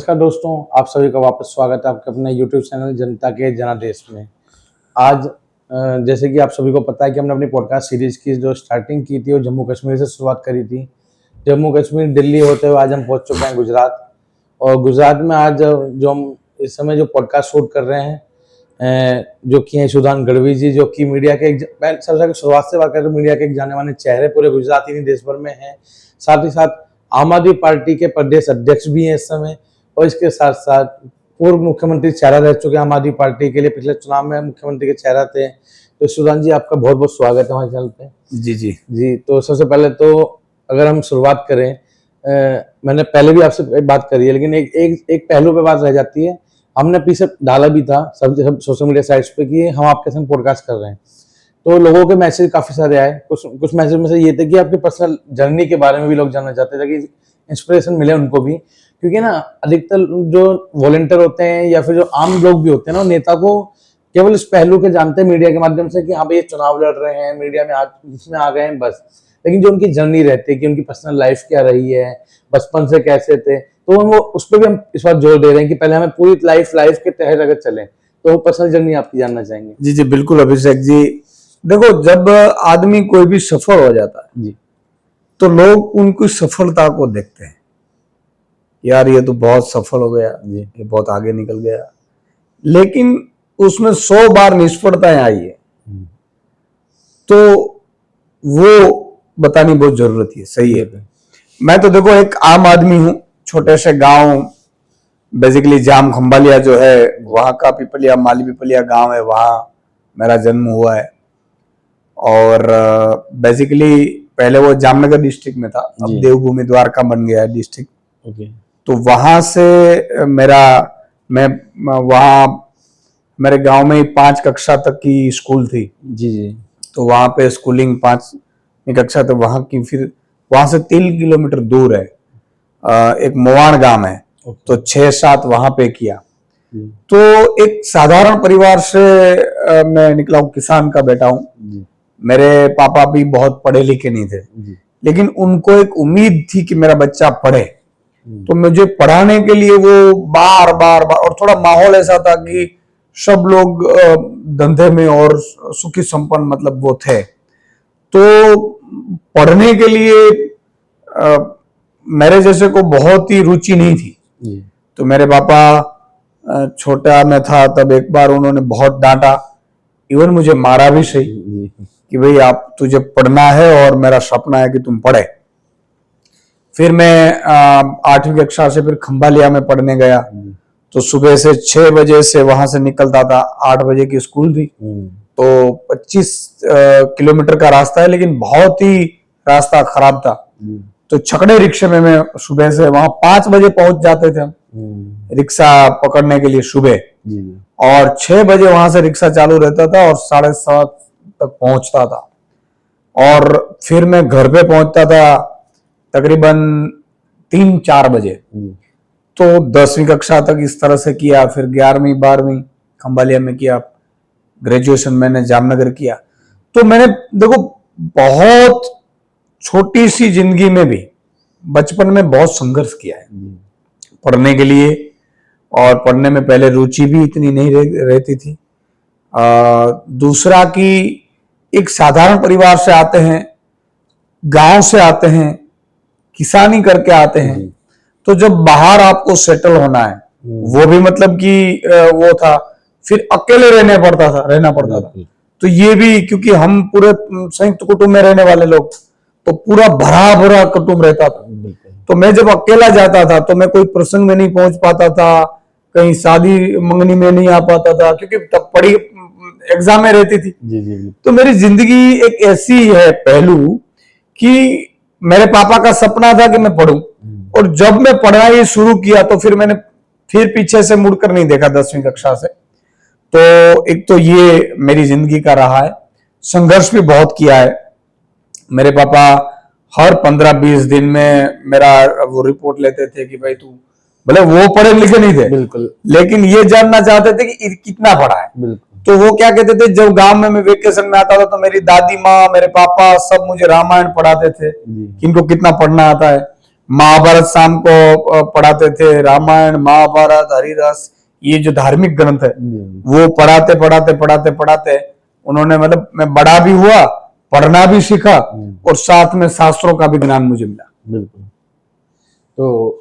नमस्कार दोस्तों, आप सभी का वापस स्वागत है आपके अपने YouTube चैनल जनता के जनादेश में। आज जैसे कि आप सभी को पता है कि हमने अपनी पॉडकास्ट सीरीज की जो स्टार्टिंग की थी वो जम्मू कश्मीर से शुरुआत करी थी। जम्मू कश्मीर दिल्ली होते हुए आज हम पहुंच चुके हैं गुजरात। और गुजरात में आज जो हम इस समय जो पॉडकास्ट शूट कर रहे हैं जो कि हैं सुधान गढ़वी जी, जो कि मीडिया के सबसे शुरुआत से बात करें तो मीडिया के एक जाने माने चेहरे पूरे गुजरात ही नहीं देश भर में हैं। साथ ही साथ आम आदमी पार्टी के प्रदेश अध्यक्ष भी हैं इस समय, और इसके साथ साथ पूर्व मुख्यमंत्री चेहरा रह चुके हैं आम आदमी पार्टी के लिए, पिछले चुनाव में मुख्यमंत्री के चेहरा थे। तो सुधान जी, आपका बहुत बहुत स्वागत है हमारे चैनल पे। जी। तो सबसे पहले तो अगर हम शुरुआत करें, मैंने पहले भी आपसे बात करी है, लेकिन एक पहलू पे बात रह जाती है। हमने पीछे डाला भी था सब सोशल मीडिया साइट्स पे कि हम आपके संग पॉडकास्ट कर रहे हैं, तो लोगों के मैसेज काफी सारे आए। कुछ मैसेज में से ये थे कि आपकी पर्सनल जर्नी के बारे में भी लोग जानना चाहते थे कि इंस्पिरेशन मिले उनको भी, क्योंकि ना अधिकतर जो वॉलंटियर होते हैं या फिर जो आम लोग भी होते हैं ना, नेता को केवल इस पहलू के जानते हैं मीडिया के माध्यम से कि हाँ भाई ये चुनाव लड़ रहे हैं, मीडिया में इसमें आ गए हैं बस। लेकिन जो उनकी जर्नी रहती है कि उनकी पर्सनल लाइफ क्या रही है, बचपन से कैसे थे, तो हम उस पर भी हम इस बार जोर दे रहे हैं कि पहले हमें पूरी लाइफ के तहत अगर चले तो पर्सनल जर्नी आपकी जानना चाहेंगे। जी बिल्कुल अभिषेक जी। देखो, जब आदमी कोई भी सफल हो जाता है जी, तो लोग उनकी सफलता को देखते हैं, यार ये तो बहुत सफल हो गया जी, ये बहुत आगे निकल गया। लेकिन उसमें 100 बार निष्फलताएं आई है, तो वो बतानी बहुत जरूरत है। सही है। मैं तो देखो एक आम आदमी हूं, छोटे से गांव, बेसिकली जाम खंबालिया जो है वहां का पिपलिया, माली पिपलिया गांव है, वहां मेरा जन्म हुआ है। और बेसिकली पहले वो जामनगर डिस्ट्रिक्ट में था, अब देवभूमि द्वारका बन गया है डिस्ट्रिक्ट। तो वहां से मैं वहां मेरे गांव में 5 कक्षा तक की स्कूल थी। जी। तो वहां पे स्कूलिंग 5वीं कक्षा तक वहां की। फिर वहां से 3 किलोमीटर दूर है एक मोवाण गांव है, तो 6-7 वहां पे किया। तो एक साधारण परिवार से मैं निकला हूँ, किसान का बेटा हूँ। मेरे पापा भी बहुत पढ़े लिखे नहीं थे, लेकिन उनको एक उम्मीद थी कि मेरा बच्चा पढ़े, तो मुझे पढ़ाने के लिए वो बार बार और थोड़ा माहौल ऐसा था कि सब लोग धंधे में और सुखी संपन्न मतलब वो थे, तो पढ़ने के लिए मेरे जैसे को बहुत ही रुचि नहीं थी। तो मेरे पापा छोटा मैं था तब एक बार उन्होंने बहुत डांटा, इवन मुझे मारा भी सही कि भाई आप तुझे पढ़ना है और मेरा सपना है कि तुम पढ़े। फिर मैं 8वीं कक्षा से फिर खंबालिया में पढ़ने गया। तो सुबह से 6 बजे से वहां से निकलता था, 8 बजे की स्कूल थी, तो 25 किलोमीटर का रास्ता है, लेकिन बहुत ही रास्ता खराब था। तो छकड़े रिक्शे में मैं सुबह से वहां 5 बजे पहुंच जाते थे हम रिक्शा पकड़ने के लिए सुबह, और 6 बजे वहां से रिक्शा चालू रहता था और 7:30 तक पहुंचता था। और फिर मैं घर पे पहुंचता था तकरीबन 3-4 बजे। तो 10वीं कक्षा तक इस तरह से किया, फिर 11वीं 12वीं खंबालिया में किया, ग्रेजुएशन मैंने जामनगर किया। तो मैंने देखो बहुत छोटी सी जिंदगी में भी बचपन में बहुत संघर्ष किया है पढ़ने के लिए, और पढ़ने में पहले रुचि भी इतनी नहीं रहती थी। दूसरा कि एक साधारण परिवार से आते हैं, गांव से आते हैं, किसानी करके आते हैं, तो जब बाहर आपको सेटल होना है, वो भी मतलब कि वो था, फिर अकेले रहना पड़ता था। तो ये भी, क्योंकि हम पूरे संयुक्त कुटुंब में रहने वाले लोग, तो पूरा भरा भरा कुटुंब रहता था। तो मैं जब अकेला जाता था तो मैं कोई प्रसंग में नहीं पहुंच पाता था, कहीं शादी मंगनी में नहीं आ पाता था, क्योंकि तब पढ़ी एग्जाम में रहती थी। तो मेरी जिंदगी एक ऐसी है पहलू कि मेरे पापा का सपना था कि मैं पढ़ूं, और जब मैं पढ़ाई शुरू किया तो फिर मैंने पीछे से मुड़कर नहीं देखा 10वीं कक्षा से। तो एक तो ये मेरी जिंदगी का रहा है। संघर्ष भी बहुत किया है। मेरे पापा हर 15-20 दिन में मेरा वो रिपोर्ट लेते थे कि भाई तू, भले वो पढ़े लिखे नहीं थे बिल्कुल, लेकिन ये जानना चाहते थे कि कितना पढ़ा है। बिल्कुल। तो वो क्या कहते थे, जब गांव में मैं वेकेशन में आता था तो मेरी दादी माँ, मेरे पापा सब मुझे रामायण पढ़ाते थे कि इनको कितना पढ़ना आता है। महाभारत शाम को पढ़ाते थे, रामायण, महाभारत, हरिरस, ये जो धार्मिक ग्रंथ है वो पढ़ाते पढ़ाते पढ़ाते पढ़ाते उन्होंने, मतलब मैं बड़ा भी हुआ, पढ़ना भी सीखा और साथ में शास्त्रों का भी ज्ञान मुझे मिला। बिल्कुल। तो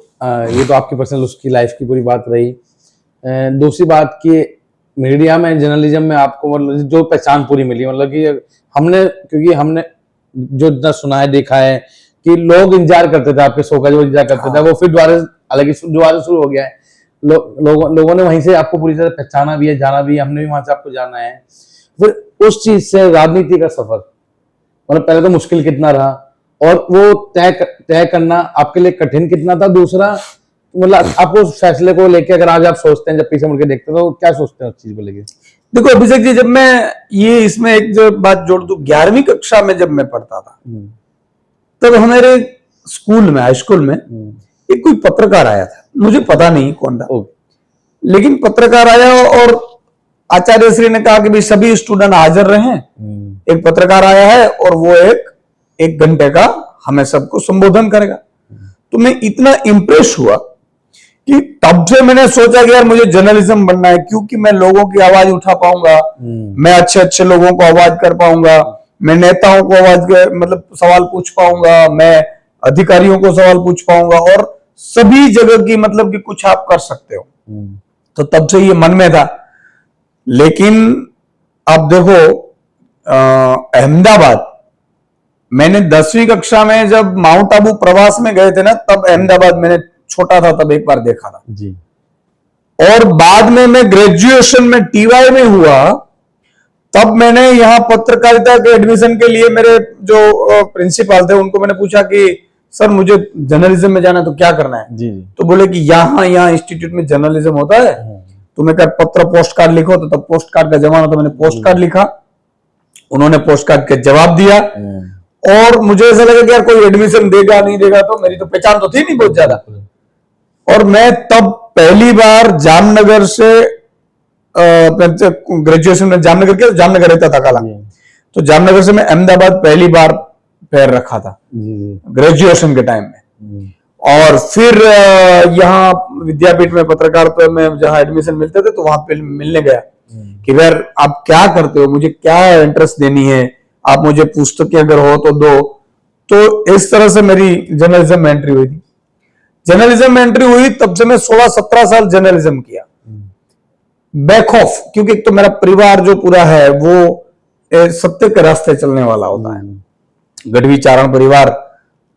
ये तो आपकी पर्सनल उसकी लाइफ की पूरी बात रही। दूसरी बात कि मीडिया में, जर्नलिज्म में आपको मतलब जो पहचान पूरी मिली, मतलब कि क्योंकि हमने जो इतना सुना है, देखा है कि लोग इंतजार करते थे आपके शो का, जो इंतजार करते थे वो फिर दोबारा, हालांकि दोबारा शुरू हो गया है, लोगों ने वहीं से आपको पूरी तरह पहचाना भी है, जाना भी है, हमने भी वहां से आपको जाना है। फिर उस चीज से राजनीति का सफर, मतलब पहले तो मुश्किल कितना रहा और वो तय करना आपके लिए कठिन कितना था, दूसरा मतलब आपको उस फैसले को लेके अगर आज आप सोचते हैं, जब पीछे मुड़ के देखते हैं, तो क्या सोचते हैं उस चीज को लेके? देखो अभिषेक जी, जब मैं ये इसमें एक जो बात जोड़ दूं, 11वीं कक्षा में जब मैं पढ़ता था तब हमारे स्कूल में, हाई स्कूल में एक कोई पत्रकार आया था, मुझे पता नहीं कौन था, लेकिन पत्रकार आया और आचार्य श्री ने कहा कि भाई सभी स्टूडेंट हाजिर रहें, एक पत्रकार आया है और वो एक घंटे का हमें सबको संबोधन करेगा। तो मैं इतना इंप्रेस हुआ कि तब से मैंने सोचा कि यार मुझे जर्नलिज्म बनना है, क्योंकि मैं लोगों की आवाज उठा पाऊंगा, मैं अच्छे अच्छे लोगों को आवाज कर पाऊंगा, मैं नेताओं को मतलब सवाल पूछ पाऊंगा, मैं अधिकारियों को सवाल पूछ पाऊंगा और सभी जगह की मतलब कि कुछ आप कर सकते हो। तो तब से ये मन में था। लेकिन अब देखो अहमदाबाद, मैंने 10वीं कक्षा में जब माउंट आबू प्रवास में गए थे ना, तब अहमदाबाद मैंने छोटा था तब एक बार देखा था जी। और बाद में मैं ग्रेजुएशन में टीवाई में हुआ, तब मैंने यहाँ पत्रकारिता के एडमिशन के लिए मेरे जो प्रिंसिपल थे उनको मैंने पूछा कि सर मुझे जर्नलिज्म में जाना है तो क्या करना है? जी। तो बोले कि यहाँ इंस्टीट्यूट में जर्नलिज्म होता है, तुम्हें क्या पत्र पोस्ट कार्ड लिखो। तो तब पोस्ट कार्ड का जमाना था, मैंने पोस्ट कार्ड लिखा, उन्होंने पोस्ट कार्ड के जवाब दिया और मुझे ऐसा लगा कि यार कोई एडमिशन देगा नहीं देगा, तो मेरी तो पहचान तो थी नहीं बहुत ज्यादा। और मैं तब पहली बार जामनगर से ग्रेजुएशन में जामनगर के, जामनगर रहता था काला, तो जामनगर से मैं अहमदाबाद पहली बार पैर रखा था ग्रेजुएशन के टाइम में। और फिर यहाँ विद्यापीठ में पत्रकारिता में जहाँ एडमिशन मिलते थे तो वहां पे मिलने गया कि यार आप क्या करते हो, मुझे क्या इंटरेस्ट देनी है, आप मुझे पुस्तकें अगर हो तो दो। तो इस तरह से मेरी जर्नलिज्म में एंट्री हुई थी। जर्नलिज्म में एंट्री हुई तब से मैं 16-17 साल जर्नलिज्म किया बैक ऑफ, क्योंकि एक तो मेरा परिवार जो पूरा है वो सत्य के रास्ते चलने वाला होता है। गढ़वी चारण परिवार,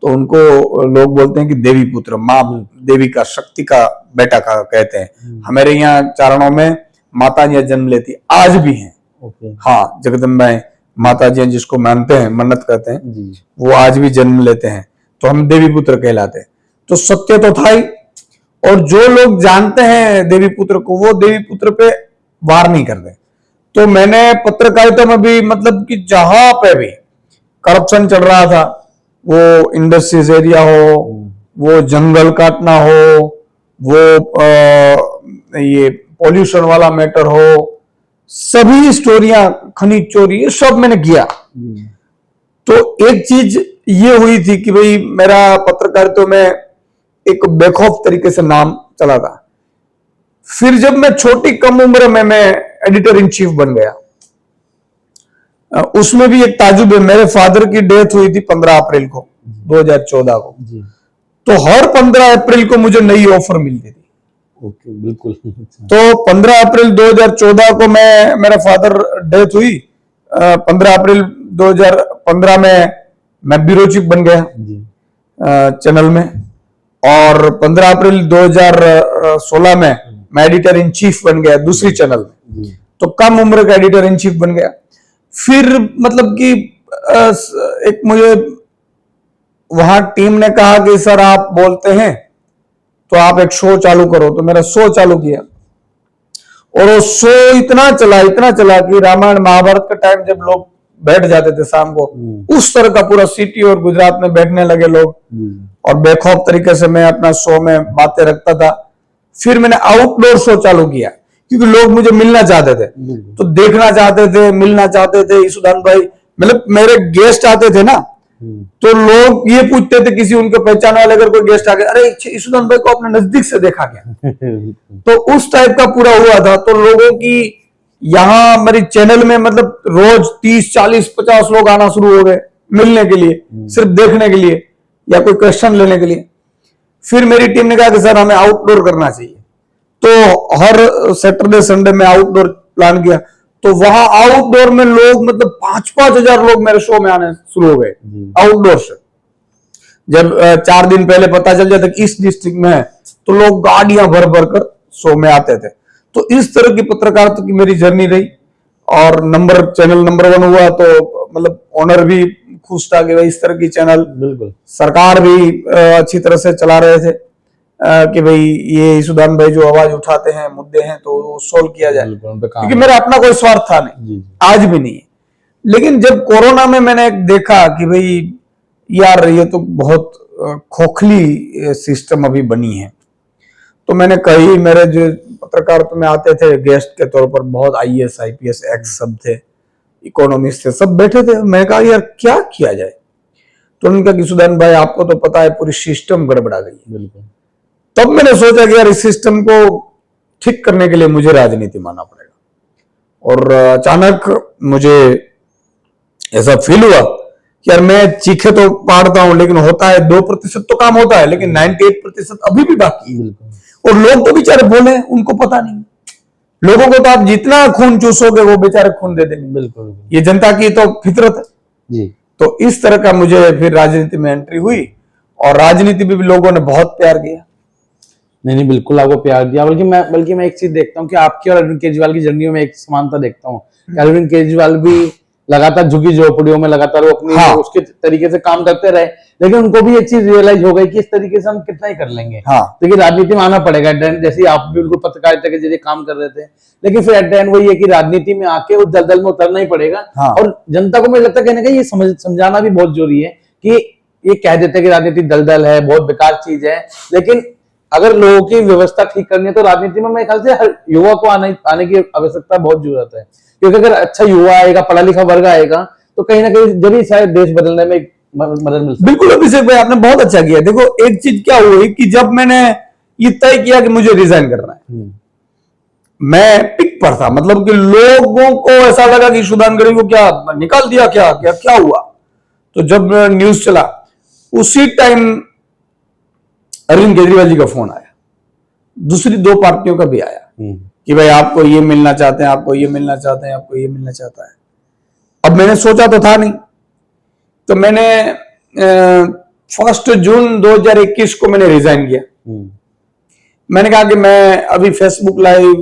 तो उनको लोग बोलते हैं कि देवी पुत्र, माँ देवी का, शक्ति का बेटा का कहते हैं। हमारे यहाँ चारणों में माता जी जन्म लेती आज भी हैं। हाँ, जगदम्बाएं माता जी जिसको मानते हैं, मन्नत करते हैं, वो आज भी जन्म लेते हैं, तो हम देवी पुत्र कहलाते हैं। तो सत्य तो था ही, और जो लोग जानते हैं देवी पुत्र को वो देवी पुत्र पे वार नहीं करते। तो मैंने पत्रकारिता में भी मतलब कि जहां पे भी करप्शन चल रहा था, वो इंडस्ट्रीज एरिया हो, वो जंगल काटना हो, वो ये पॉल्यूशन वाला मैटर हो, सभी स्टोरियां, खनिज चोरी, ये सब मैंने किया। तो एक चीज ये हुई थी कि भाई मेरा पत्रकारिता में एक बेखौफ तरीके से नाम चला था। फिर जब मैं छोटी कम उम्र में मैं एडिटर इन चीफ बन गया, उसमें भी एक ताजुब है। मेरे फादर की डेथ हुई थी 15 अप्रैल को 2014 को, तो हर 15 अप्रैल को मुझे नई ऑफर मिलती थी। ओके, बिल्कुल। तो 15 अप्रैल 2014 को मेरा फादर डेथ हुई, 15 अप्रैल 2015 में मैं ब्यूरो चीफ बन गया चैनल में, और 15 अप्रैल 2016 में मैं एडिटर इन चीफ बन गया दूसरी चैनल में। तो कम उम्र का एडिटर इन चीफ बन गया। फिर मतलब कि एक मुझे वहां टीम ने कहा कि सर आप बोलते हैं तो आप एक शो चालू करो। तो मेरा शो चालू किया और वो शो इतना चला कि रामायण महाभारत का टाइम जब लोग बैठ जाते थे शाम को, उस तरह का पूरा सिटी और गुजरात में बैठने लगे लोग, और बेखौफ तरीके से मैं अपना शो में बातें रखता था। फिर मैंने आउटडोर शो चालू किया क्योंकि लोग मुझे मिलना चाहते थे, तो देखना चाहते थे, मिलना चाहते थे। ईसुदान भाई, मतलब मेरे गेस्ट आते थे ना, तो लोग ये पूछते थे, किसी उनके पहचान वाले अगर कोई गेस्ट आ गया, अरे ईशुदान भाई को आपने नजदीक से देखा क्या? तो उस टाइप का पूरा हुआ था। तो लोगों की यहाँ मेरी चैनल में मतलब रोज 30, 40, 50 लोग आना शुरू हो गए मिलने के लिए, सिर्फ देखने के लिए या कोई क्वेश्चन लेने के लिए। फिर मेरी टीम ने कहा कि सर हमें आउटडोर करना चाहिए, तो हर सैटरडे संडे में आउटडोर प्लान किया। तो वहां आउटडोर में लोग मतलब 5-5 हजार लोग मेरे शो में आने शुरू हो गए आउटडोर से। जब 4 दिन पहले पता चल जाता कि इस डिस्ट्रिक्ट में है, तो लोग गाड़ियां भर भर कर शो में आते थे। तो इस तरह की पत्रकारिता की मेरी जर्नी रही, और चैनल नंबर 1 हुआ। तो मतलब ऑनर भी खुश था कि भाई इस तरह की चैनल, बिल्कुल सरकार भी अच्छी तरह से चला रहे थे कि भाई ये ईशुदान भाई जो आवाज उठाते हैं, मुद्दे हैं, तो वो सोल्व किया जाए, क्योंकि मेरा अपना कोई स्वार्थ था नहीं, आज भी नहीं है। लेकिन जब कोरोना में मैंने देखा कि भाई यार ये तो बहुत खोखली सिस्टम अभी बनी है, तो मैंने कही, मेरे जो पत्रकारिता में आते थे गेस्ट के तौर पर बहुत IAS, IPS, एक्स सब थे, इकोनॉमिस्ट थे, सब बैठे थे। मैं कहा यार क्या किया जाए? तो उन्होंने कहा कि ईशुदान भाई आपको तो पता है पूरी सिस्टम गड़बड़ा गई। बिल्कुल। तब मैंने सोचा कि यार इस सिस्टम को ठीक करने के लिए मुझे राजनीति में आना पड़ेगा। और अचानक मुझे ऐसा फील हुआ कि यार मैं चीखे तो पाड़ता हूं, लेकिन होता है 2% तो काम होता है, लेकिन 98% अभी भी बाकी है। और लोग तो बेचारे बोले, उनको पता नहीं। लोगों को तो आप जितना खून चूसोगे वो बेचारे खून दे देंगे। बिल्कुल, ये जनता की तो फितरत है जी। तो इस तरह का मुझे फिर राजनीति में एंट्री हुई, और राजनीति भी लोगों ने बहुत प्यार किया। नहीं, बिल्कुल आपको प्यार दिया। बल्कि मैं एक चीज देखता हूँ कि आपकी और अरविंद केजरीवाल की जर्नी में एक समानता देखता हूँ। अरविंद केजरीवाल भी लगातार झुकी झोपड़ियों में लगातार वो अपनी उसके तरीके से काम करते रहे, लेकिन उनको भी एक चीज रियलाइज हो गई कि इस तरीके से हम कितना ही कर लेंगे, लेकिन राजनीति में आना पड़ेगा। जैसे आप भी बिल्कुल पत्रकारिता के जरिए काम कर रहे थे, लेकिन फिर एट द एंड वही है कि राजनीति में आके उस दलदल में उतरना ही पड़ेगा। और जनता को मुझे लगता है कहने का ये समझाना भी बहुत जरूरी है कि ये कह देते हैं कि राजनीति दलदल है, बहुत बेकार चीज है, लेकिन अगर लोगों की व्यवस्था ठीक करनी है तो राजनीति में मेरे ख्याल से हर युवा को आने की आवश्यकता बहुत जरूरत है। क्योंकि अगर अच्छा युवा आएगा, पढ़ा लिखा वर्ग आएगा, तो कहीं ना कहीं जब ही शायद देश बदलने में मदद मिल सकती है। बिल्कुल अभिषेक भाई, आपने बहुत अच्छा किया। देखो एक चीज क्या हुई कि जब मैंने ये तय किया कि मुझे रिजाइन करना है, मैं पिक पर था, मतलब कि लोगों को ऐसा लगा कि ईशुदान गढ़वी को क्या निकाल दिया, क्या हुआ। तो जब न्यूज चला, उसी टाइम अरविंद केजरीवाल जी का फोन आया, दूसरी 2 पार्टियों का भी आया कि भाई आपको ये मिलना चाहते हैं, आपको ये मिलना चाहते हैं, आपको ये मिलना चाहता है। अब मैंने सोचा तो था नहीं, तो मैंने 1 जून 2021 को मैंने रिजाइन किया। मैंने कहा कि मैं अभी फेसबुक लाइव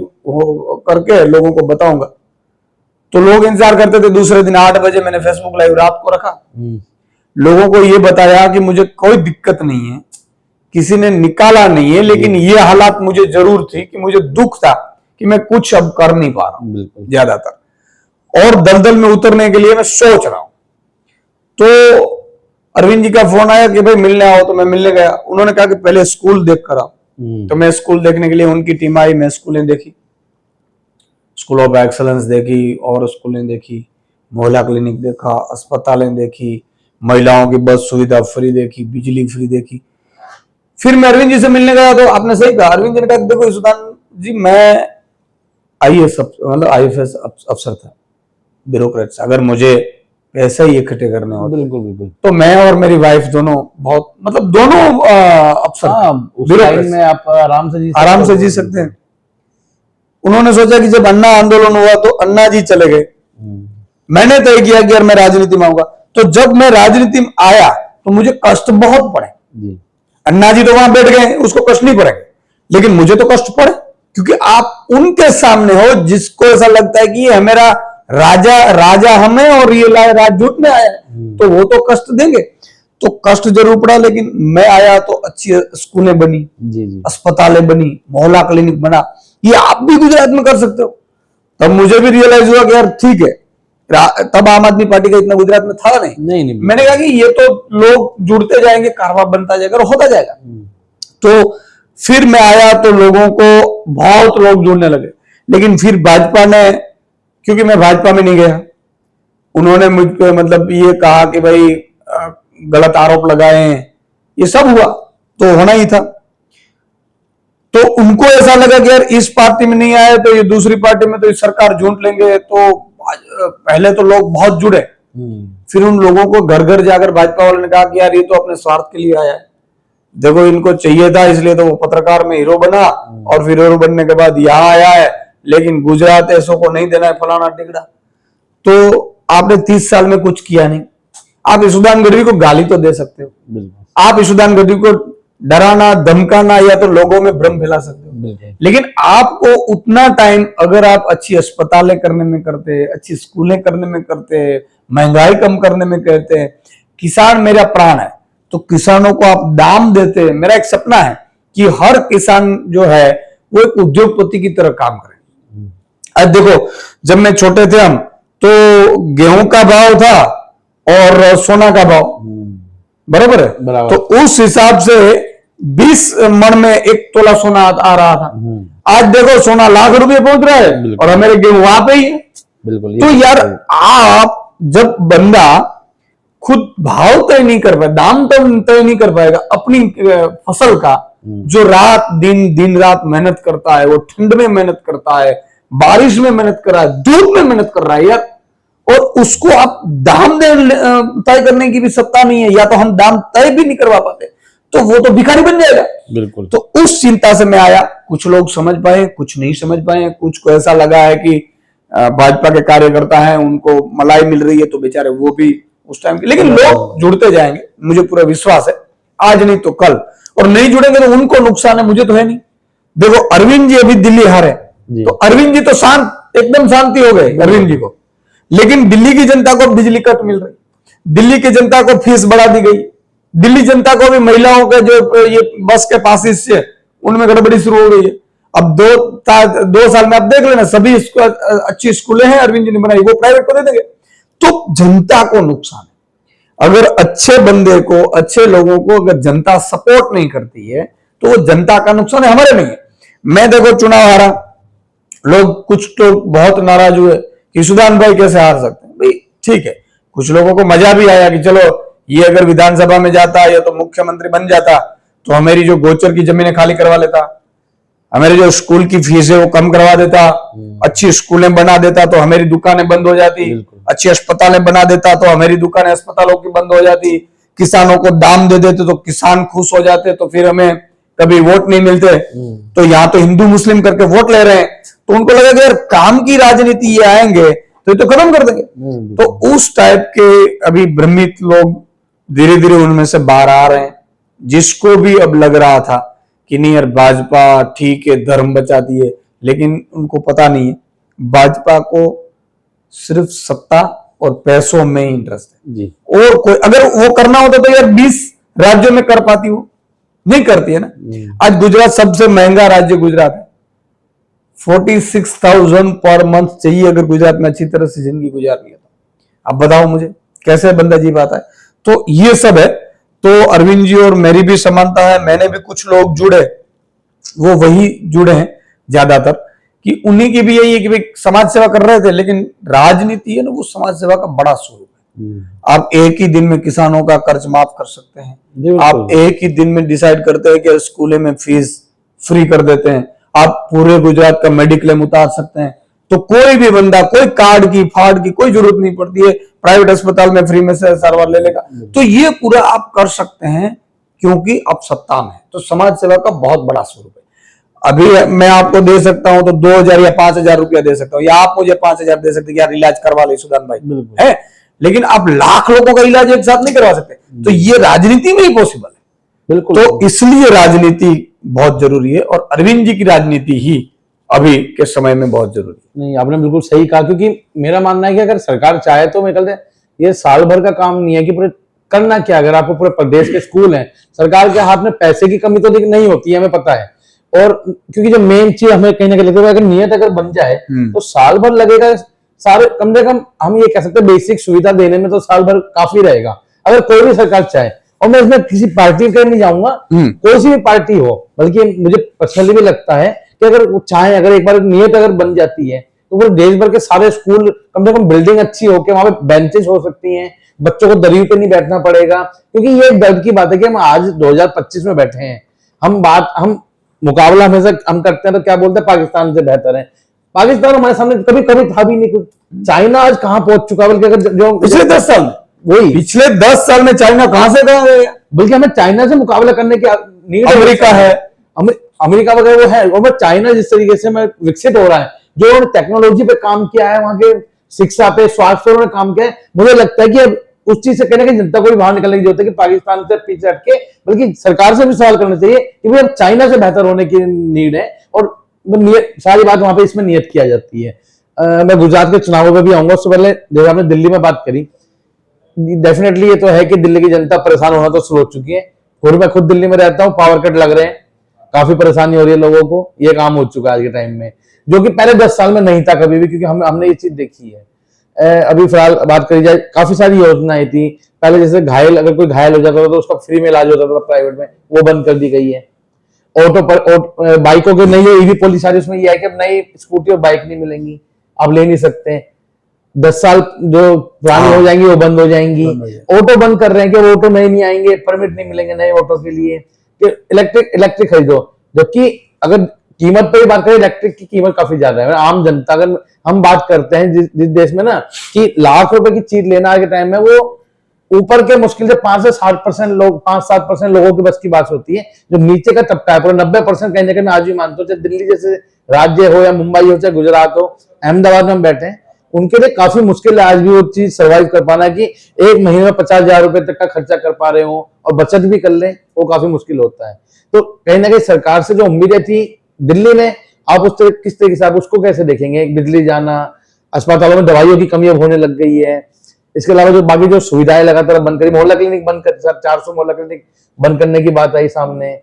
करके लोगों को बताऊंगा। तो लोग इंतजार करते थे, दूसरे दिन 8 बजे मैंने फेसबुक लाइव रात को रखा, लोगों को ये बताया कि मुझे कोई दिक्कत नहीं है, किसी ने निकाला नहीं है, लेकिन ये हालात मुझे जरूर थी कि मुझे दुख था कि मैं कुछ अब कर नहीं पा रहा हूं ज्यादातर, और दलदल में उतरने के लिए मैं सोच रहा हूं। तो अरविंद जी का फोन आया कि भाई मिलने आओ, तो मैं मिलने गया। उन्होंने कहा कि पहले स्कूल देख कर आओ। तो मैं स्कूल देखने के लिए, उनकी टीम आई, मैं स्कूलें देखी, स्कूल ऑफ एक्सलेंस देखी, और स्कूलें देखी, मोहल्ला क्लिनिक देखा, अस्पतालें देखी, महिलाओं की बस सुविधा फ्री देखी, बिजली फ्री देखी। फिर मैं अरविंद जी से मिलने गया, तो आपने सही कहा, अरविंद जी ने कहा देखो ईशुदान जी, मैं IAS मतलब IFS अफसर था, ब्यूरोक्रेट। अगर मुझे पैसे ही इकट्ठे करने होते, बिल्कुल, तो मैं और मेरी वाइफ दोनों बहुत, मतलब दोनों अफसर में आप आराम से जी सकते हैं। उन्होंने सोचा कि जब अन्ना आंदोलन हुआ तो अन्ना जी चले गए, मैंने तय किया कि यार मैं राजनीति में आऊंगा। तो जब मैं राजनीति में आया तो मुझे कष्ट बहुत पड़े। अन्ना जी तो वहां बैठ गए, उसको कष्ट नहीं पड़ेगा, लेकिन मुझे तो कष्ट पड़े, क्योंकि आप उनके सामने हो जिसको ऐसा लगता है कि ये मेरा राजा हमें और ये राजदूत में आया है, तो वो तो कष्ट देंगे। तो कष्ट जरूर पड़ा, लेकिन मैं आया तो अच्छी स्कूलें बनी, अस्पतालें बनी, मोहल्ला क्लिनिक बना। ये आप भी गुजरात में कर सकते हो। तब मुझे भी रियलाइज हुआ कि यार ठीक है, तब आम आदमी पार्टी का इतना गुजरात में था नहीं। मैंने कहा कि ये तो लोग जुड़ते जाएंगे, कारवा बनता जाएगा और होता जाएगा। तो फिर मैं आया तो लोगों को बहुत लोग जुड़ने लगे। लेकिन फिर भाजपा ने, क्योंकि मैं भाजपा में नहीं गया, उन्होंने मुझ पे मतलब ये कहा कि भाई गलत आरोप लगाए, ये सब हुआ तो होना ही था। तो उनको ऐसा लगा कि यार इस पार्टी में नहीं आए तो ये दूसरी पार्टी में तो ये सरकार झूठ लेंगे, तो पहले तो लोग बहुत जुड़े, फिर उन लोगों को घर घर जाकर भाजपा वालों ने कहा कि यार ये तो अपने स्वार्थ के लिए आया है, देखो इनको चाहिए था इसलिए तो वो पत्रकार में हीरो बना, और फिर हीरो बनने के बाद यहाँ आया है, लेकिन गुजरात ऐसों को नहीं देना है फलाना टिकड़ा। तो आपने 30 साल में कुछ किया नहीं। आप ईशुदान गढ़वी को गाली तो दे सकते हो, आप ईशुदान गढ़वी को डराना धमकाना या तो लोगों में भ्रम फैला सकते हो, लेकिन आपको उतना टाइम अगर आप अच्छी अस्पतालें करने में करते, अच्छी स्कूलें करने में करते, महंगाई कम करने में करते, किसान मेरा प्राण है, तो किसानों को आप दाम देते। मेरा एक सपना है कि हर किसान जो है वो एक उद्योगपति की तरह काम करे। आज देखो, जब मैं छोटे थे हम, तो गेहूं का भाव था और सोना का भाव बराबर है, बराबर। तो उस हिसाब से 20 मन में 1 तोला सोना आ रहा था। आज देखो सोना लाख रुपए पहुंच रहा है और हमारे गेहूं वहां पे ही है। बिल्कुल। तो यार आप जब बंदा खुद भाव तय नहीं कर पाए, दाम तय नहीं कर पाएगा अपनी फसल का, जो रात दिन रात मेहनत करता है, वो ठंड में मेहनत करता है, बारिश में मेहनत कर रहा है, धूप में मेहनत कर रहा है यार, और उसको आप दाम तय करने की भी सत्ता नहीं है, या तो हम दाम तय भी नहीं करवा पाते, तो वो तो भिखारी बन जाएगा। बिल्कुल। तो उस चिंता से मैं आया। कुछ लोग समझ पाए, कुछ नहीं समझ पाए, कुछ को ऐसा लगा है कि भाजपा के कार्यकर्ता हैं, उनको मलाई मिल रही है तो बेचारे वो भी उस टाइम के, लेकिन लोग जुड़ते जाएंगे, मुझे पूरा विश्वास है, आज नहीं तो कल। और नहीं जुड़ेंगे तो उनको नुकसान है, मुझे तो है नहीं। देखो अरविंद जी अभी दिल्ली हारे, तो अरविंद जी तो शांत, एकदम शांति हो गए अरविंद जी को, लेकिन दिल्ली की जनता को बिजली कट मिल रही, दिल्ली की जनता को फीस बढ़ा दी गई, दिल्ली जनता को भी महिलाओं के जो ये बस के पासिस से उनमें गड़बड़ी शुरू हो गई है। अब 2 साल में आप देख लेना, सभी अच्छी स्कूलें हैं अरविंद जी ने बनाई, वो प्राइवेट को दे देंगे, तो जनता को नुकसान है। अगर अच्छे बंदे को, अच्छे लोगों को अगर जनता सपोर्ट नहीं करती है तो वो जनता का नुकसान है, हमारे नहीं है। मैं देखो चुनाव हारा, लोग कुछ तो बहुत नाराज हुए कि सुदान भाई कैसे हार सकते हैं। भाई ठीक है, कुछ लोगों को मजा भी आया कि चलो ये अगर विधानसभा में जाता या तो मुख्यमंत्री बन जाता तो हमारी जो गोचर की जमीनें खाली करवा लेता, हमारे जो स्कूल की फीस है वो कम करवा देता, अच्छी स्कूलें बना देता तो हमारी दुकानें बंद हो जाती, अच्छी अस्पतालें बना देता तो हमारी दुकानें अस्पतालों की बंद हो जाती, किसानों को दाम दे देते तो किसान खुश हो जाते, तो फिर हमें कभी वोट नहीं मिलते। तो यहाँ तो हिंदू मुस्लिम करके वोट ले रहे हैं, तो उनको लगा कि यार काम की राजनीति ये आएंगे तो ये तो खत्म कर देंगे। तो उस टाइप के अभी भ्रमित लोग धीरे धीरे उनमें से बाहर आ रहे हैं। जिसको भी अब लग रहा था कि नहीं यार भाजपा ठीक है, धर्म बचाती है, लेकिन उनको पता नहीं है भाजपा को सिर्फ सत्ता और पैसों में ही इंटरेस्ट है जी। और कोई अगर वो करना होता तो यार 20 राज्यों में कर पाती, वो नहीं करती है ना। आज गुजरात सबसे महंगा राज्य गुजरात है, 46,000 पर मंथ चाहिए अगर गुजरात में अच्छी तरह से जिंदगी गुजारनी है तो। अब बताओ मुझे कैसे बंदा जी पाता है। तो ये सब है। तो अरविंद जी और मेरी भी समानता है, मैंने भी कुछ लोग जुड़े, वो वही जुड़े हैं ज्यादातर, कि उन्हीं की भी यही है कि भाई समाज सेवा कर रहे थे, लेकिन राजनीति है ना वो समाज सेवा का बड़ा स्वरूप है। आप एक ही दिन में किसानों का कर्ज माफ कर सकते हैं, आप एक ही दिन में डिसाइड करते हैं कि स्कूलों में फीस फ्री कर देते हैं, आप पूरे गुजरात का मेडिक्लेम उतार सकते हैं, तो कोई भी बंदा कोई कार्ड की फाड़ की कोई जरूरत नहीं पड़ती है, प्राइवेट अस्पताल में फ्री में से सारवार ले लेगा। तो ये पूरा आप कर सकते हैं क्योंकि आप सत्ता में है। तो समाज सेवा का बहुत बड़ा स्वरूप है। अभी मैं आपको दे सकता हूं तो 2,000 या 5,000 रुपया दे सकता हूं, या आप मुझे 5,000 दे सकते हैं, यार इलाज करवा ले सुदान भाई, है, लेकिन आप लाख लोगों का इलाज एक साथ नहीं करवा सकते। तो ये राजनीति में ही पॉसिबल है। बिल्कुल। तो इसलिए राजनीति बहुत जरूरी है, और अरविंद जी की राजनीति ही अभी के समय में बहुत जरूरी है। नहीं, आपने बिल्कुल सही कहा, क्योंकि मेरा मानना है कि अगर सरकार चाहे तो मैं कहते हैं ये साल भर का काम नहीं है कि पूरे करना क्या। अगर आपको पूरे प्रदेश के स्कूल हैं, सरकार के हाथ में पैसे की कमी तो नहीं होती है, हमें पता है। और क्योंकि जो मेन चीज हमें कहीं ना कहीं लगता है, अगर नियत अगर बन जाए तो साल भर लगेगा, सारे कम से कम हम ये कह सकते हैं बेसिक सुविधा देने में तो साल भर काफी रहेगा, अगर कोई भी सरकार चाहे। और मैं इसमें किसी पार्टी का नहीं जाऊंगा, कोई सी भी पार्टी हो, बल्कि मुझे पर्सनली भी लगता है कि अगर वो चाहे, अगर एक बार नियत अगर बन जाती है तो वो देश भर के सारे स्कूल, कम से कम बिल्डिंग अच्छी हो के वहां पे बेंचेस हो सकती हैं, बच्चों को दरी पे नहीं बैठना पड़ेगा, क्योंकि ये दर्द की बात है कि हम आज 2025 में बैठे हैं। हम मुकाबला हमेशा हम करते हैं तो क्या बोलते हैं, पाकिस्तान से बेहतर है। पाकिस्तान हमारे सामने कभी कभी था भी नहीं कुछ। चाइना आज कहां पहुंच चुका, बल्कि अगर जो पिछले 10 साल में, वही पिछले 10 साल में चाइना कहां से कहां गया, बल्कि हमें चाइना से मुकाबला करने की नीड अमेरिका है, अमेरिका वगैरह वो है। और वो चाइना जिस तरीके से में विकसित हो रहा है, जो उन्होंने टेक्नोलॉजी पे काम किया है, वहां के शिक्षा पे, स्वास्थ्य पे उन्होंने काम किया है, मुझे लगता है कि अब उस चीज से कहने की जनता को भी बाहर निकलने की जरूरत है कि पाकिस्तान से पीछे हटके, बल्कि सरकार से भी सवाल करना चाहिए कि भाई अब चाइना से बेहतर होने की नीड है। और सारी बात वहां पे इसमें नियत किया जाती है। मैं गुजरात के चुनावों पे भी आऊंगा। उससे पहले जैसे आपने दिल्ली में बात करी, डेफिनेटली ये तो है कि दिल्ली की जनता परेशान होना तो शुरू हो चुकी है। और मैं खुद दिल्ली में रहता हूँ, पावर कट लग रहे हैं, काफी परेशानी हो रही है लोगों को। ये काम हो चुका है आज के टाइम में, जो कि पहले 10 साल में नहीं था कभी भी, क्योंकि हमने ये चीज देखी है। अभी फिलहाल बात करी जाए, काफी सारी योजनाएं थी पहले, जैसे अगर कोई घायल हो जाता था तो उसका फ्री में इलाज होता था प्राइवेट में, वो बंद कर दी गई है। बाइकों के नई ईवी पॉलिसी आ रही, उसमें यह है कि अब नई स्कूटी और बाइक नहीं मिलेंगी, आप ले नहीं सकते। 10 साल जो पुरानी हो जाएंगी वो बंद हो जाएंगी। ऑटो बंद कर रहे हैं कि वो ऑटो नए नहीं आएंगे, परमिट नहीं मिलेंगे नए ऑटो के लिए, कि इलेक्ट्रिक खरीदो। जबकि अगर कीमत पे बात करें, इलेक्ट्रिक की कीमत काफी ज्यादा है। आम जनता, अगर हम बात करते हैं जिस देश में ना कि लाख रुपए की चीज लेना के टाइम में, वो ऊपर के मुश्किल से 5 से 60% लोग, 5-7% लोगों की बस की बात होती है। जो नीचे का तबका है, पूरा 90% कहीं ना कहीं मैं आज भी मानता हूँ, चाहे दिल्ली जैसे राज्य हो या मुंबई हो, चाहे गुजरात हो, अहमदाबाद में हम बैठे हैं, उनके लिए काफी मुश्किल है आज भी वो चीज सर्वाइव कर पाना कि एक महीने में 50,000 रुपए तक का खर्चा कर पा रहे हो और बचत भी कर लें, वो काफी मुश्किल होता है। तो कहीं ना कहीं सरकार से जो उम्मीदें थी दिल्ली में, आप किस तरीके से आप उसको कैसे देखेंगे? बिजली जाना, अस्पतालों में दवाइयों की कमी अब होने लग गई है, इसके अलावा जो बाकी जो सुविधाएं लगातार बंद करी, मोहल्ला क्लिनिक बंद कर, 400 मोहल्ला क्लिनिक बंद करने की बात आई सामने।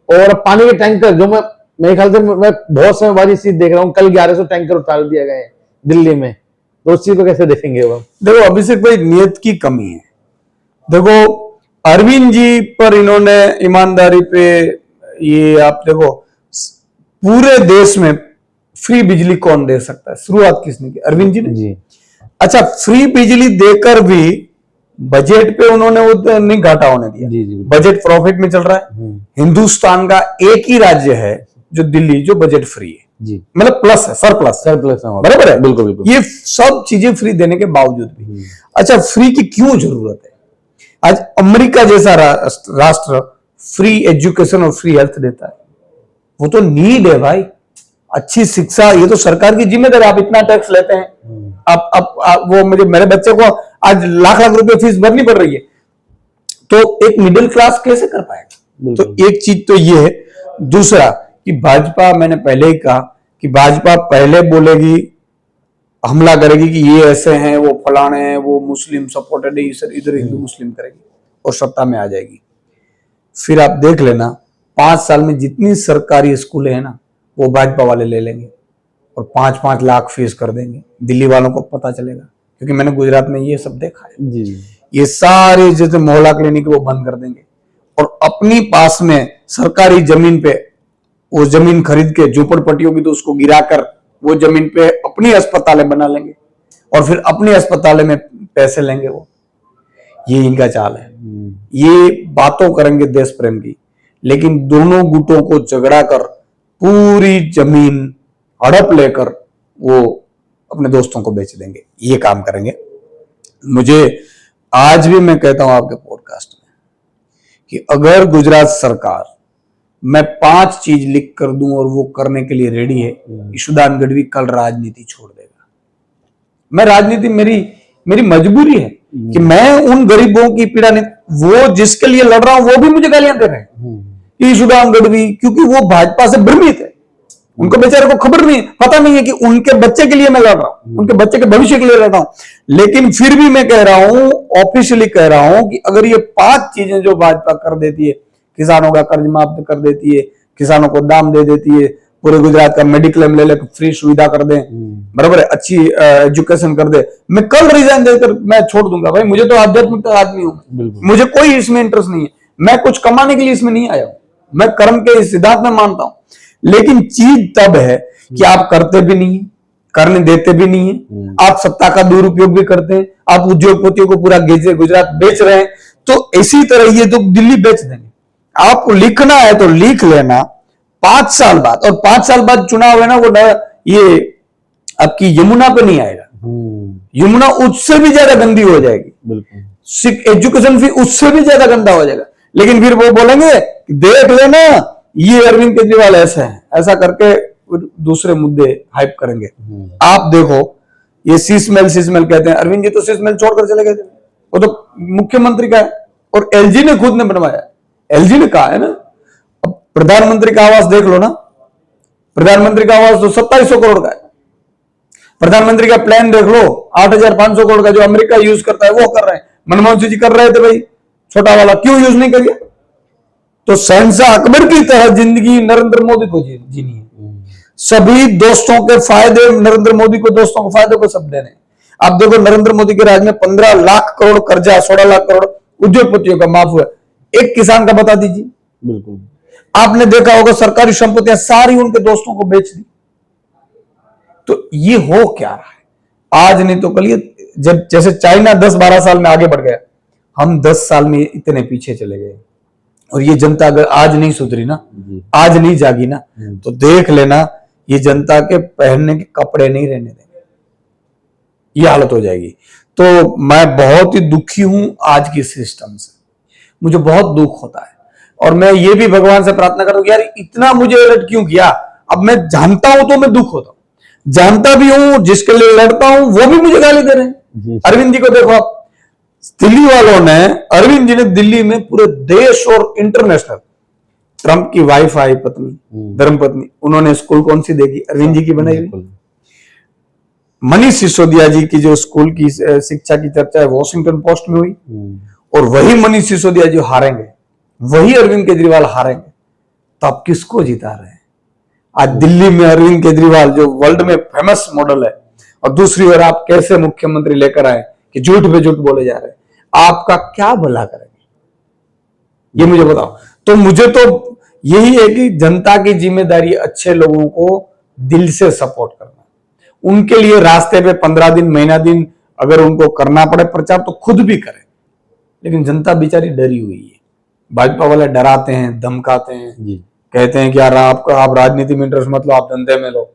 और पानी के टैंकर, जो मेरे ख्याल से मैं बहुत समय बाद इस चीज देख रहा हूँ, कल 1100 टैंकर उतार दिया गए दिल्ली में, तो उस चीज को कैसे देखेंगे वो? देखो अभिषेक भाई, नियत की कमी है। देखो अरविंद जी पर इन्होंने ईमानदारी पे, ये आप देखो पूरे देश में फ्री बिजली कौन दे सकता है, शुरुआत किसने की? अरविंद जी ने। जी। अच्छा, फ्री बिजली देकर भी बजट पे उन्होंने वो नहीं घाटा होने दिया। जी, जी। बजट प्रॉफिट में चल रहा है। हिंदुस्तान का एक ही राज्य है जो दिल्ली, जो बजट फ्री है, जी, मतलब प्लस है, सरप्लस है, बराबर है। बिल्कुल बिल्कुल। ये सब चीजें फ्री देने के बावजूद भी, अच्छा फ्री की क्यों जरूरत है? आज अमेरिका जैसा राष्ट्र फ्री एजुकेशन और फ्री हेल्थ देता है, वो तो नीड है भाई। अच्छी शिक्षा, ये तो सरकार की जिम्मेदारी। आप इतना टैक्स लेते हैं, आप वो मेरे बच्चे को आज लाख लाख रुपए फीस भरनी पड़ रही है, तो एक मिडिल क्लास कैसे कर पाएगा? तो एक चीज तो ये है। दूसरा कि भाजपा, मैंने पहले ही कहा कि भाजपा पहले बोलेगी, हमला करेगी कि ये ऐसे हैं, वो फलाने हैं, वो मुस्लिम सपोर्टेड है, इधर हिंदू मुस्लिम करेगी और सत्ता में आ जाएगी। फिर आप देख लेना 5 साल में जितनी सरकारी स्कूलें हैं ना, वो भाजपा वाले ले लेंगे और 5-5 लाख फीस कर देंगे। दिल्ली वालों को पता चलेगा, क्योंकि मैंने गुजरात में ये सब देखा है। जी। ये सारे जैसे मोहल्ला क्लिनिक वो बंद कर देंगे और अपनी पास में सरकारी जमीन पे, वो जमीन खरीद के, झोपड़पट्टियों की तो उसको गिराकर वो जमीन पे अपनी अस्पतालें बना लेंगे और फिर अपनी अस्पतालें में पैसे लेंगे वो। ये इनका चाल है। ये बातों करेंगे देश प्रेम की, लेकिन दोनों गुटों को झगड़ा कर पूरी जमीन हड़प लेकर वो अपने दोस्तों को बेच देंगे। ये काम करेंगे। मुझे आज भी मैं कहता हूं आपके पॉडकास्ट में कि अगर गुजरात सरकार, मैं 5 चीज लिख कर दूं और वो करने के लिए रेडी है, ईशुदान गढ़वी कल राजनीति छोड़ देगा। मैं राजनीति, मेरी मजबूरी है कि मैं उन गरीबों की पीड़ा नहीं, वो जिसके लिए लड़ रहा हूं वो भी मुझे गालियां दे रहे हैं, ईशुदान गढ़वी, क्योंकि वो भाजपा से भ्रमित है। उनको बेचारे को खबर नहीं, पता नहीं है कि उनके बच्चे के लिए मैं लड़ रहा हूं, उनके बच्चे के भविष्य के लिए लड़ रहा हूं। लेकिन फिर भी मैं कह रहा हूं, ऑफिशियली कह रहा हूं कि अगर ये 5 चीजें जो भाजपा कर देती है, किसानों का कर्ज माफ कर देती है, किसानों को दाम दे देती है, पूरे गुजरात का मेडिक्लेम ले लेकर फ्री सुविधा कर दे, बराबर है, अच्छी एजुकेशन कर दे, मैं कल रिजाइन देकर मैं छोड़ दूंगा। भाई मुझे तो आध्यात्मिक आदमी हूं, मुझे कोई इसमें इंटरेस्ट नहीं है, मैं कुछ कमाने के लिए इसमें नहीं आया हूं, मैं कर्म के सिद्धांत में मानता हूं। लेकिन चीज तब है कि आप करते भी नहीं, करने देते भी नहीं है। आप सत्ता का दुरुपयोग भी करते हैं, आप उद्योगपतियों को पूरा गुजरात बेच रहे हैं। तो इसी तरह ये तो दिल्ली बेच देंगे। आपको लिखना है तो लिख लेना 5 साल बाद, और 5 साल बाद चुनाव है ना, वो ये आपकी यमुना पे नहीं आएगा। यमुना उससे भी ज्यादा गंदी हो जाएगी, बिल्कुल। एजुकेशन फी उससे भी ज्यादा गंदा हो जाएगा। लेकिन फिर वो बोलेंगे देख लेना ये अरविंद केजरीवाल ऐसा है, ऐसा करके दूसरे मुद्दे हाइप करेंगे। आप देखो ये शीशमहल कहते हैं, अरविंद जी तो शीशमहल छोड़कर चले गए थे, वो तो मुख्यमंत्री का है और एलजी ने खुद ने बनवाया, एलजी ने कहा है ना। अब प्रधानमंत्री का आवास देख लो ना, प्रधानमंत्री का आवास तो 2700 करोड़ का है। प्रधानमंत्री का प्लान देख लो 8500 करोड़ का, जो अमेरिका यूज करता है वो कर रहे हैं। मनमोहन सिंह जी कर रहे थे भाई छोटा वाला, क्यों यूज नहीं करिए? तो शहंशाह अकबर की तरह जिंदगी नरेंद्र मोदी को जीनी है। सभी दोस्तों के फायदे, नरेंद्र मोदी को दोस्तों के फायदे को सब देने। आप देखो नरेंद्र मोदी के राज में 15 लाख करोड़ कर्जा, 16 लाख करोड़ उद्योगपतियों का माफ हुआ। एक किसान का बता दीजिए। बिल्कुल। आपने देखा होगा सरकारी संपत्तियां सारी उनके दोस्तों को बेच दी। तो ये हो क्या रहा है? आज नहीं तो कल ये, जब जैसे चाइना 10-12 साल में आगे बढ़ गया, हम 10 साल में इतने पीछे चले गए। और ये जनता अगर आज नहीं सुधरी ना, आज नहीं जागी ना, तो देख लेना ये जनता के पहनने के कपड़े नहीं रहने देंगे, ये हालत हो जाएगी। तो मैं बहुत ही दुखी हूं आज की सिस्टम से, मुझे बहुत दुख होता है। और मैं ये भी भगवान से प्रार्थना करता हूं कि यार इतना मुझे अलर्ट क्यों किया। अब मैं जानता हूं तो मैं दुख होता हूं, जानता भी हूं जिसके लिए लड़ता हूं वो भी मुझे गाली दे रहे हैं। अरविंद जी को देखो आप, दिल्ली वालों ने, अरविंद जी ने दिल्ली में पूरे देश और इंटरनेशनल, ट्रंप की वाइफ आई पत्नी, धर्मपत्नी, उन्होंने स्कूल कौन सी देखी? अरविंद जी की बनाई हुई। मनीष सिसोदिया जी की जो स्कूल की शिक्षा की चर्चा है वॉशिंगटन पोस्ट में हुई, और वही मनीष सिसोदिया जी हारेंगे, वही अरविंद केजरीवाल हारेंगे। तो आप किसको जिता रहे हैं? आज दिल्ली में अरविंद केजरीवाल जो वर्ल्ड में फेमस मॉडल है, और दूसरी ओर आप कैसे मुख्यमंत्री लेकर आए कि झूठ पे झूठ बोले जा रहे हैं। आपका क्या भला करेंगे ये मुझे बताओ। तो मुझे तो यही है कि जनता की जिम्मेदारी अच्छे लोगों को दिल से सपोर्ट करना, उनके लिए रास्ते पे 15 दिन, महीना दिन अगर उनको करना पड़े प्रचार तो खुद भी करें। लेकिन जनता बेचारी डरी हुई है। भाजपा वाले डराते हैं, धमकाते हैं, कहते हैं कि यार आप राजनीति में इंटरेस्ट मत लो, आप धंधे में लो।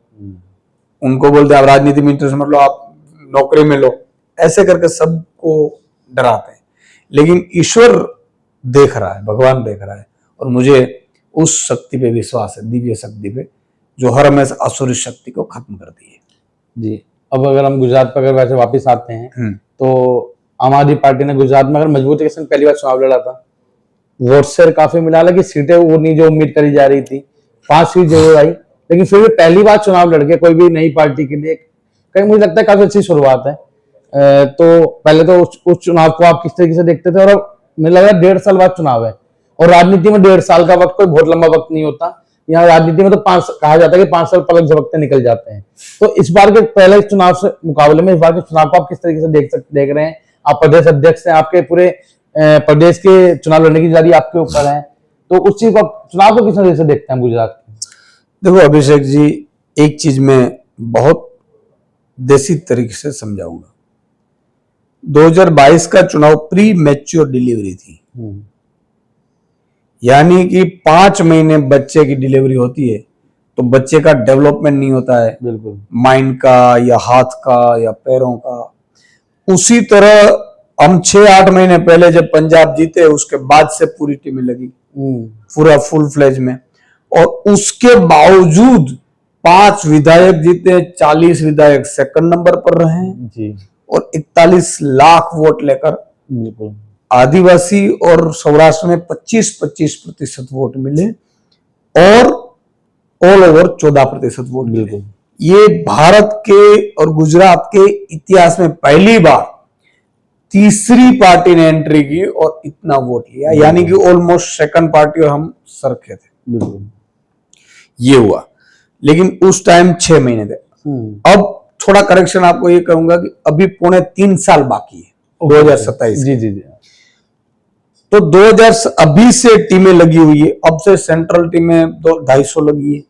उनको बोलते हैं आप राजनीति में इंटरेस्ट मत लो, आप नौकरी में लो। ऐसे करके सबको डराते हैं। लेकिन ईश्वर देख रहा है, भगवान देख रहा है, और मुझे उस शक्ति पे विश्वास है, दिव्य शक्ति पे, जो हर हमेशा असुरी शक्ति को खत्म करती है। जी। अब अगर हम गुजरात पर अगर वैसे वापस आते हैं, तो आम आदमी पार्टी ने गुजरात में अगर मजबूती के साथ पहली बार चुनाव लड़ा था, वोट शेयर काफी मिला, हालांकि सीटें वो नहीं जो उम्मीद करी जा रही थी, 5 सीट जरूर आई, लेकिन फिर भी पहली बार चुनाव लड़के कोई भी नई पार्टी के लिए कहीं मुझे लगता है काफी अच्छी शुरुआत है। तो पहले तो उस चुनाव को आप किस तरीके से देखते थे? और अब मुझे लग रहा है 1.5 साल बाद चुनाव है, और राजनीति में 1.5 साल का वक्त कोई बहुत लंबा वक्त नहीं होता। यहाँ राजनीति में तो कहा जाता है कि 5 साल पलक झपकते निकल जाते हैं। तो इस बार के पहले चुनाव से मुकाबले में इस बार के चुनाव को आप किस तरीके से देख रहे हैं? आप प्रदेश अध्यक्ष हैं, आपके पूरे प्रदेश के चुनाव लड़ने की जिम्मेदारी आपके ऊपर है, तो उस चीज को, चुनाव को किस तरीके से देखते हैं गुजरात के? देखो अभिषेक जी, एक चीज मैं बहुत देसी तरीके से समझाऊंगा। 2022 का चुनाव प्री मैच्योर डिलीवरी थी, यानी कि 5 महीने बच्चे की डिलीवरी होती है तो बच्चे का डेवलपमेंट नहीं होता है, बिल्कुल, माइंड का या हाथ का या पैरों का। उसी तरह हम 6-8 महीने पहले जब पंजाब जीते, उसके बाद से पूरी टीमें लगी पूरा फुल फ्लेज में, और उसके बावजूद 5 विधायक जीते, 40 विधायक सेकंड नंबर पर रहे जी, और 41 लाख वोट लेकर बिल्कुल आदिवासी और सौराष्ट्र में 25% वोट मिले, और ऑल ओवर 14% वोट मिले। ये भारत के और गुजरात के इतिहास में पहली बार तीसरी पार्टी ने एंट्री की और इतना वोट लिया, यानी कि ऑलमोस्ट सेकंड पार्टी और हम सरखे थे, बिल्कुल ये हुआ। लेकिन उस टाइम 6 महीने थे। अब थोड़ा करेक्शन आपको ये कहूंगा कि अभी 3.25 साल बाकी है 2027। जी जी जी। तो 2000 अभी से टीमें लगी हुई है, अब से सेंट्रल टीमें 250 लगी है,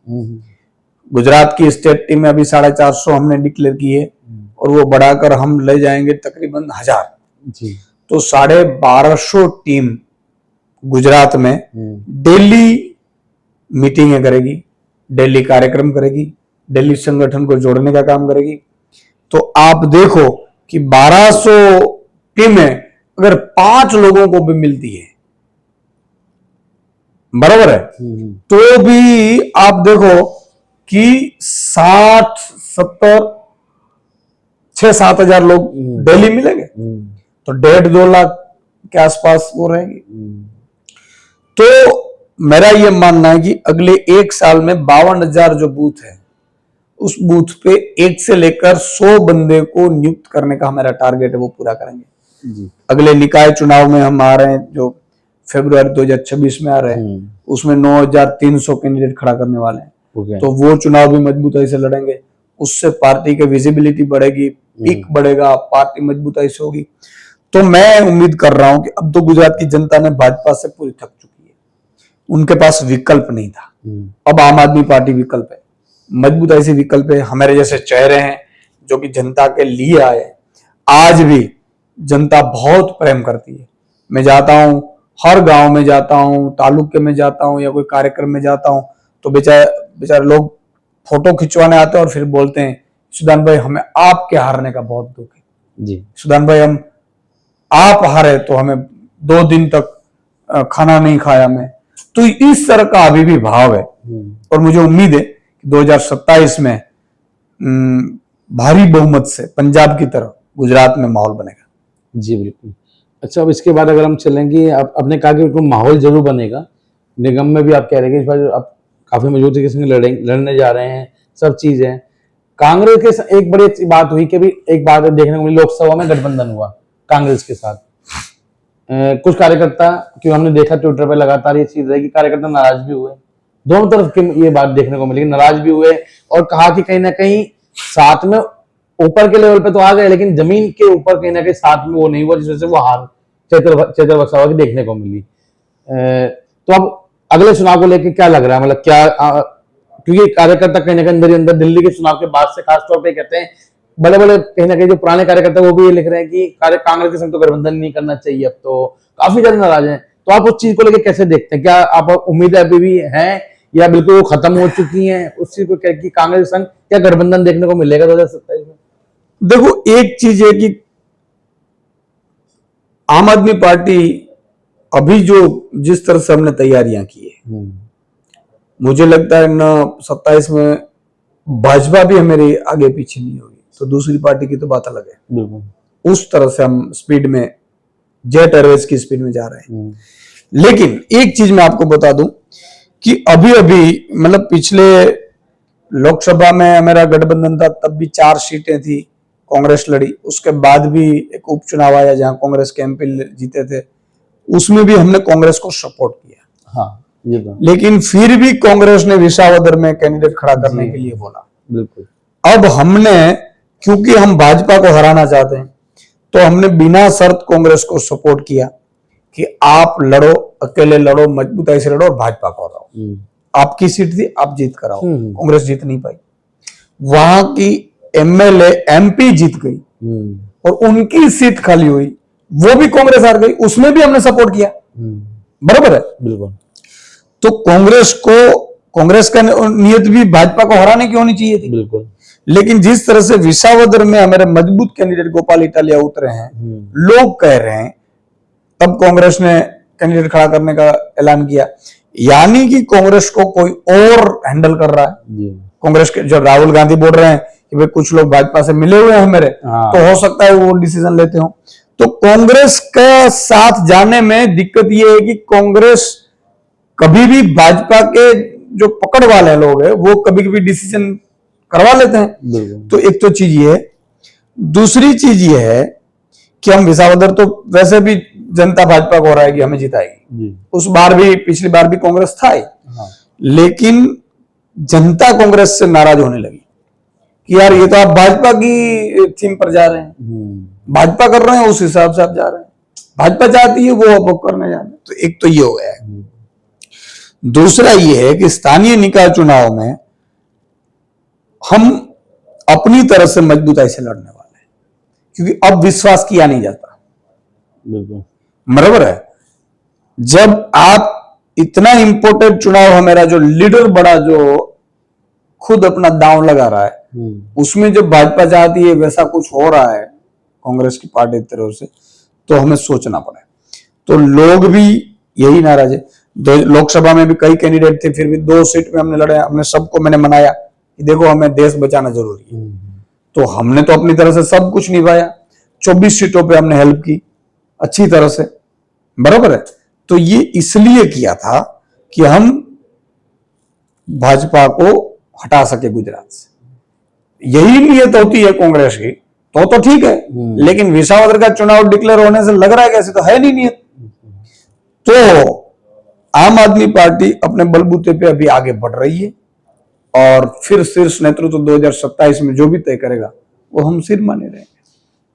गुजरात की स्टेट टीम में अभी 450 हमने डिक्लेयर की है और वो बढ़ाकर हम ले जाएंगे तकरीबन 1000। जी। तो 1250 टीम गुजरात में डेली मीटिंगें करेगी, डेली कार्यक्रम करेगी, डेली संगठन को जोड़ने का काम करेगी। तो आप देखो कि 1200 टीमें अगर 5 लोगों को भी मिलती है, बराबर है, तो भी आप देखो कि 60, 70, 6-7 हजार लोग डेली मिलेंगे, तो 1.5-2 लाख के आसपास वो रहेगी। तो मेरा ये मानना है कि अगले 1 साल में 52,000 जो बूथ है, उस बूथ पे 1 से लेकर 100 बंदे को नियुक्त करने का हमारा टारगेट है, वो पूरा करेंगे जी। अगले निकाय चुनाव में हम आ रहे हैं, जो फरवरी 2026 में आ रहे हैं, उसमें 9,300 कैंडिडेट खड़ा करने वाले हैं। तो वो चुनाव भी मजबूताई से लड़ेंगे, उससे पार्टी की विजिबिलिटी बढ़ेगी, पीक बढ़ेगा, पार्टी मजबूताई से होगी। तो मैं उम्मीद कर रहा हूं कि अब तो गुजरात की जनता ने भाजपा से पूरी थक चुकी है, उनके पास विकल्प नहीं था, अब आम आदमी पार्टी विकल्प है, मजबूताई से विकल्प है। हमारे जैसे चेहरे हैं जो कि जनता के लिए आए, आज भी जनता बहुत प्रेम करती है। मैं जाता हूं, हर गांव में जाता हूं, तालुके में जाता हूं या कोई कार्यक्रम में जाता हूं, तो बेचारे लोग फोटो खिंचवाने आते हैं और फिर बोलते हैं, सुदान भाई हमें आपके हारने का बहुत दुख है जी, सुदान भाई हम आप हारे तो हमें 2 दिन तक खाना नहीं खाया मैं। तो इस तरह का अभी भी भाव है और मुझे उम्मीद है कि 2027 में भारी बहुमत से पंजाब की तरह गुजरात में माहौल बनेगा। जी बिल्कुल। अच्छा, अब इसके बाद अगर हम चलेंगे, आपने कहा कि बिल्कुल माहौल जरूर बनेगा, निगम में भी आप कह रहे हैं कि इस बार आप काफी मजबूती के संग लड़ने जा रहे हैं, सब चीजें। कांग्रेस के एक बड़ी अच्छी बात हुई कि भी एक बात देखने को मिली, लोकसभा में गठबंधन हुआ कांग्रेस के साथ। कुछ कार्यकर्ता, क्यों हमने देखा ट्विटर पे लगातार ये चीज है कि कार्यकर्ता नाराज भी हुए, दोनों तरफ की ये बात देखने को मिली, नाराज भी हुए और कहा कि कहीं ना कहीं साथ में ऊपर के लेवल पे तो आ गए, लेकिन जमीन के ऊपर कहीं ना कहीं साथ में वो नहीं हुआ, जिस वजह से वो हार चैतर वसावा की देखने को मिली। तो अब अगले चुनाव को लेकर क्या लग रहा है, मतलब क्या क्योंकि कार्यकर्ता कहीं ना कहीं अंदर ही अंदर दिल्ली के चुनाव के बाद से खासतौर पर कहते हैं, बड़े बड़े कहीं ना कहीं जो पुराने कार्यकर्ता वो भी ये लिख रहे हैं कि कांग्रेस के संग तो गठबंधन नहीं करना चाहिए, अब तो काफी ज्यादा नाराज हैं। तो आप उस चीज को लेकर कैसे देखते हैं, क्या आप उम्मीदें अभी भी हैं या बिल्कुल वो खत्म हो चुकी हैं उस चीज को, कि कांग्रेस संग क्या गठबंधन देखने को मिलेगा 2027 में? देखो, एक चीज है कि आम आदमी पार्टी अभी जो जिस तरह से हमने तैयारियां की है, मुझे लगता है न 27 में भाजपा भी हमारे आगे पीछे नहीं होगी, तो दूसरी पार्टी की तो बात अलग है। उस तरह से हम स्पीड में, जेट एयरवेज की स्पीड में जा रहे हैं। लेकिन एक चीज मैं आपको बता दूं कि अभी अभी मतलब पिछले लोकसभा में मेरा गठबंधन था, तब भी 4 सीटें थी, कांग्रेस लड़ी। उसके बाद भी एक उपचुनाव आया जहां कांग्रेस के एमपी जीते थे, उसमें भी हमने कांग्रेस को सपोर्ट किया। हाँ, ये तो। लेकिन फिर भी कांग्रेस ने विसावदर में कैंडिडेट खड़ा करने के लिए बोला। बिल्कुल। अब हमने, क्योंकि हम भाजपा को हराना चाहते हैं, तो हमने बिना शर्त कांग्रेस को सपोर्ट किया कि आप लड़ो, अकेले लड़ो, मजबूताई से लड़ो और भाजपा को हराओ। आपकी सीट थी, आप जीत कर आओ। कांग्रेस जीत नहीं पाई, वहां की एमएलए एमपी जीत गई और उनकी सीट खाली हुई, वो भी कांग्रेस हार गई, उसमें भी हमने सपोर्ट किया। बराबर है, बिल्कुल। तो कांग्रेस का नियत भी भाजपा को हराने की होनी चाहिए थी, बिल्कुल। लेकिन जिस तरह से विसावदर में हमारे मजबूत कैंडिडेट गोपाल इटालिया उतरे हैं, लोग कह रहे हैं, तब कांग्रेस ने कैंडिडेट खड़ा करने का ऐलान किया, यानी कि कांग्रेस को कोई और हैंडल कर रहा है। कांग्रेस के जो राहुल गांधी बोल रहे हैं कि भाई कुछ लोग भाजपा से मिले हुए हैं मेरे, तो हो सकता है वो डिसीजन लेते हो। तो कांग्रेस का साथ जाने में दिक्कत ये है कि कांग्रेस कभी भी भाजपा के जो पकड़ वाले लोग हैं वो कभी कभी डिसीजन करवा लेते हैं। तो एक तो चीज ये है, दूसरी चीज ये है कि हम विसावदर तो वैसे भी जनता भाजपा को हो रहा है कि हमें जिताएगी, उस बार भी, पिछली बार भी कांग्रेस था ही। लेकिन जनता कांग्रेस से नाराज होने लगी कि यार ये तो आप भाजपा की थीम पर जा रहे हैं, भाजपा कर रहे हैं उस हिसाब से आप जा रहे हैं, भाजपा चाहती है वो अब करने जा रहे हैं। तो एक तो ये हो गया है। दूसरा ये है कि स्थानीय निकाय चुनाव में हम अपनी तरफ से मजबूताई से लड़ने वाले हैं, क्योंकि अब विश्वास किया नहीं जाता। बिल्कुल बराबर है। जब आप इतना इंपॉर्टेंट चुनाव है, मेरा जो लीडर बड़ा जो खुद अपना दांव लगा रहा है, उसमें जब भाजपा चाहती है वैसा कुछ हो रहा है कांग्रेस की पार्टी की तरफ से, तो हमें सोचना पड़े। तो लोग भी यही नाराज है। लोकसभा में भी कई कैंडिडेट थे, फिर भी 2 सीट में हमने लड़े, हमने सबको मैंने मनाया कि देखो हमें देश बचाना जरूरी है। तो हमने तो अपनी तरह से सब कुछ निभाया, 24 सीटों पे हमने हेल्प की अच्छी तरह से, बराबर है। तो ये इसलिए किया था कि हम भाजपा को हटा सके गुजरात से। यही नियत होती है कांग्रेस की तो ठीक है, लेकिन विसावदर का चुनाव डिक्लेयर होने से लग रहा है कैसे, तो है नहीं नियत। तो आम आदमी पार्टी अपने बलबूते पे अभी आगे बढ़ रही है, और फिर शीर्ष नेतृत्व 2027 में जो भी तय करेगा वो हम सिर माने रहेंगे।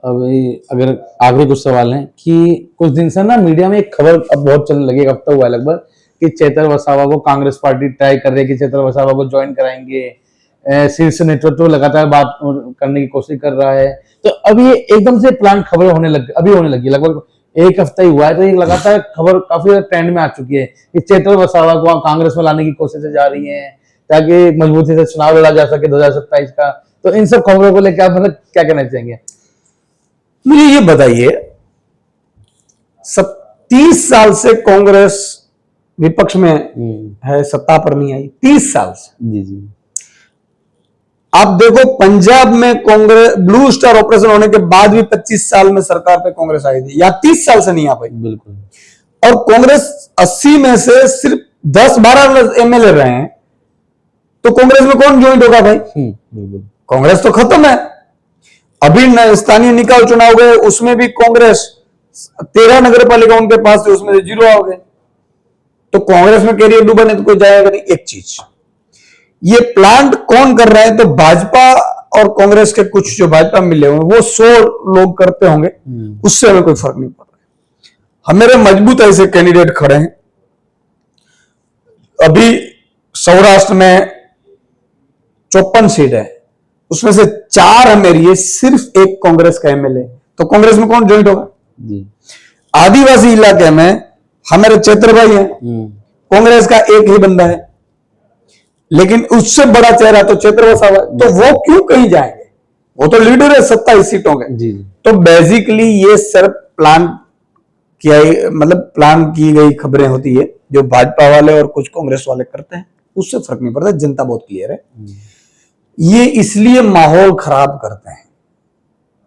अभी अगर आखिरी कुछ सवाल हैं कि कुछ दिन से ना मीडिया में एक खबर अब बहुत चलने लगी, एक हफ्ता हुआ है लगभग, कि चेतर वसावा को कांग्रेस पार्टी ट्राई कर रही है कि चेतर वसावा को ज्वाइन कराएंगे। शीर्ष नेतृत्व लगातार बात करने की कोशिश कर रहा है। तो अब ये एकदम से प्लान खबर होने लगी, लगभग एक हफ्ता ही हुआ है, तो ये लगातार खबर काफी ट्रेंड में आ चुकी है कि चेतर वसावा को कांग्रेस में लाने की कोशिशें जा रही है ताकि मजबूती से चुनाव लड़ा जा सके 2027 का। तो इन सब खबरों को लेकर आप मतलब क्या कहना चाहेंगे? मुझे ये बताइए, 30 साल से कांग्रेस विपक्ष में है, सत्ता पर नहीं आई 30 साल से। जी जी। आप देखो पंजाब में कांग्रेस ब्लू स्टार ऑपरेशन होने के बाद भी 25 साल में सरकार पे कांग्रेस आई थी, या 30 साल से नहीं आ पाई। बिल्कुल। और कांग्रेस 80 में से सिर्फ 10-12 एमएलए रहे हैं, तो कांग्रेस में कौन ज्वाइन होगा भाई? बिल्कुल। कांग्रेस तो खत्म है। अभी स्थानीय निकाय चुनाव गए, उसमें भी कांग्रेस 13 नगर पालिका उनके पास थे, उसमें से 0 आ गए। तो कांग्रेस में कैरियर डूबा नहीं तो कोई जाएगा नहीं। एक चीज ये प्लांट कौन कर रहा है, तो भाजपा और कांग्रेस के कुछ जो भाजपा मिले होंगे वो 100 लोग करते होंगे, उससे हमें कोई फर्क नहीं पड़ रहा है। हमारे मजबूत ऐसे कैंडिडेट खड़े हैं। अभी सौराष्ट्र में 54 सीट है, उसमें से 4 है मेरी है, सिर्फ एक कांग्रेस का एमएलए। तो कांग्रेस में कौन ज्वाइन होगा? आदिवासी इलाके में हमारे चेतर भाई हैं, कांग्रेस का एक ही बंदा है, लेकिन उससे बड़ा चेहरा तो चेतर वसावा, तो वो क्यों कहीं जाएंगे? वो तो लीडर है 27 सीटों के। जी। तो बेसिकली ये सिर्फ प्लान की गई खबरें होती है जो भाजपा वाले और कुछ कांग्रेस वाले करते हैं, उससे फर्क नहीं पड़ता। जनता बहुत क्लियर है। ये इसलिए माहौल खराब करते हैं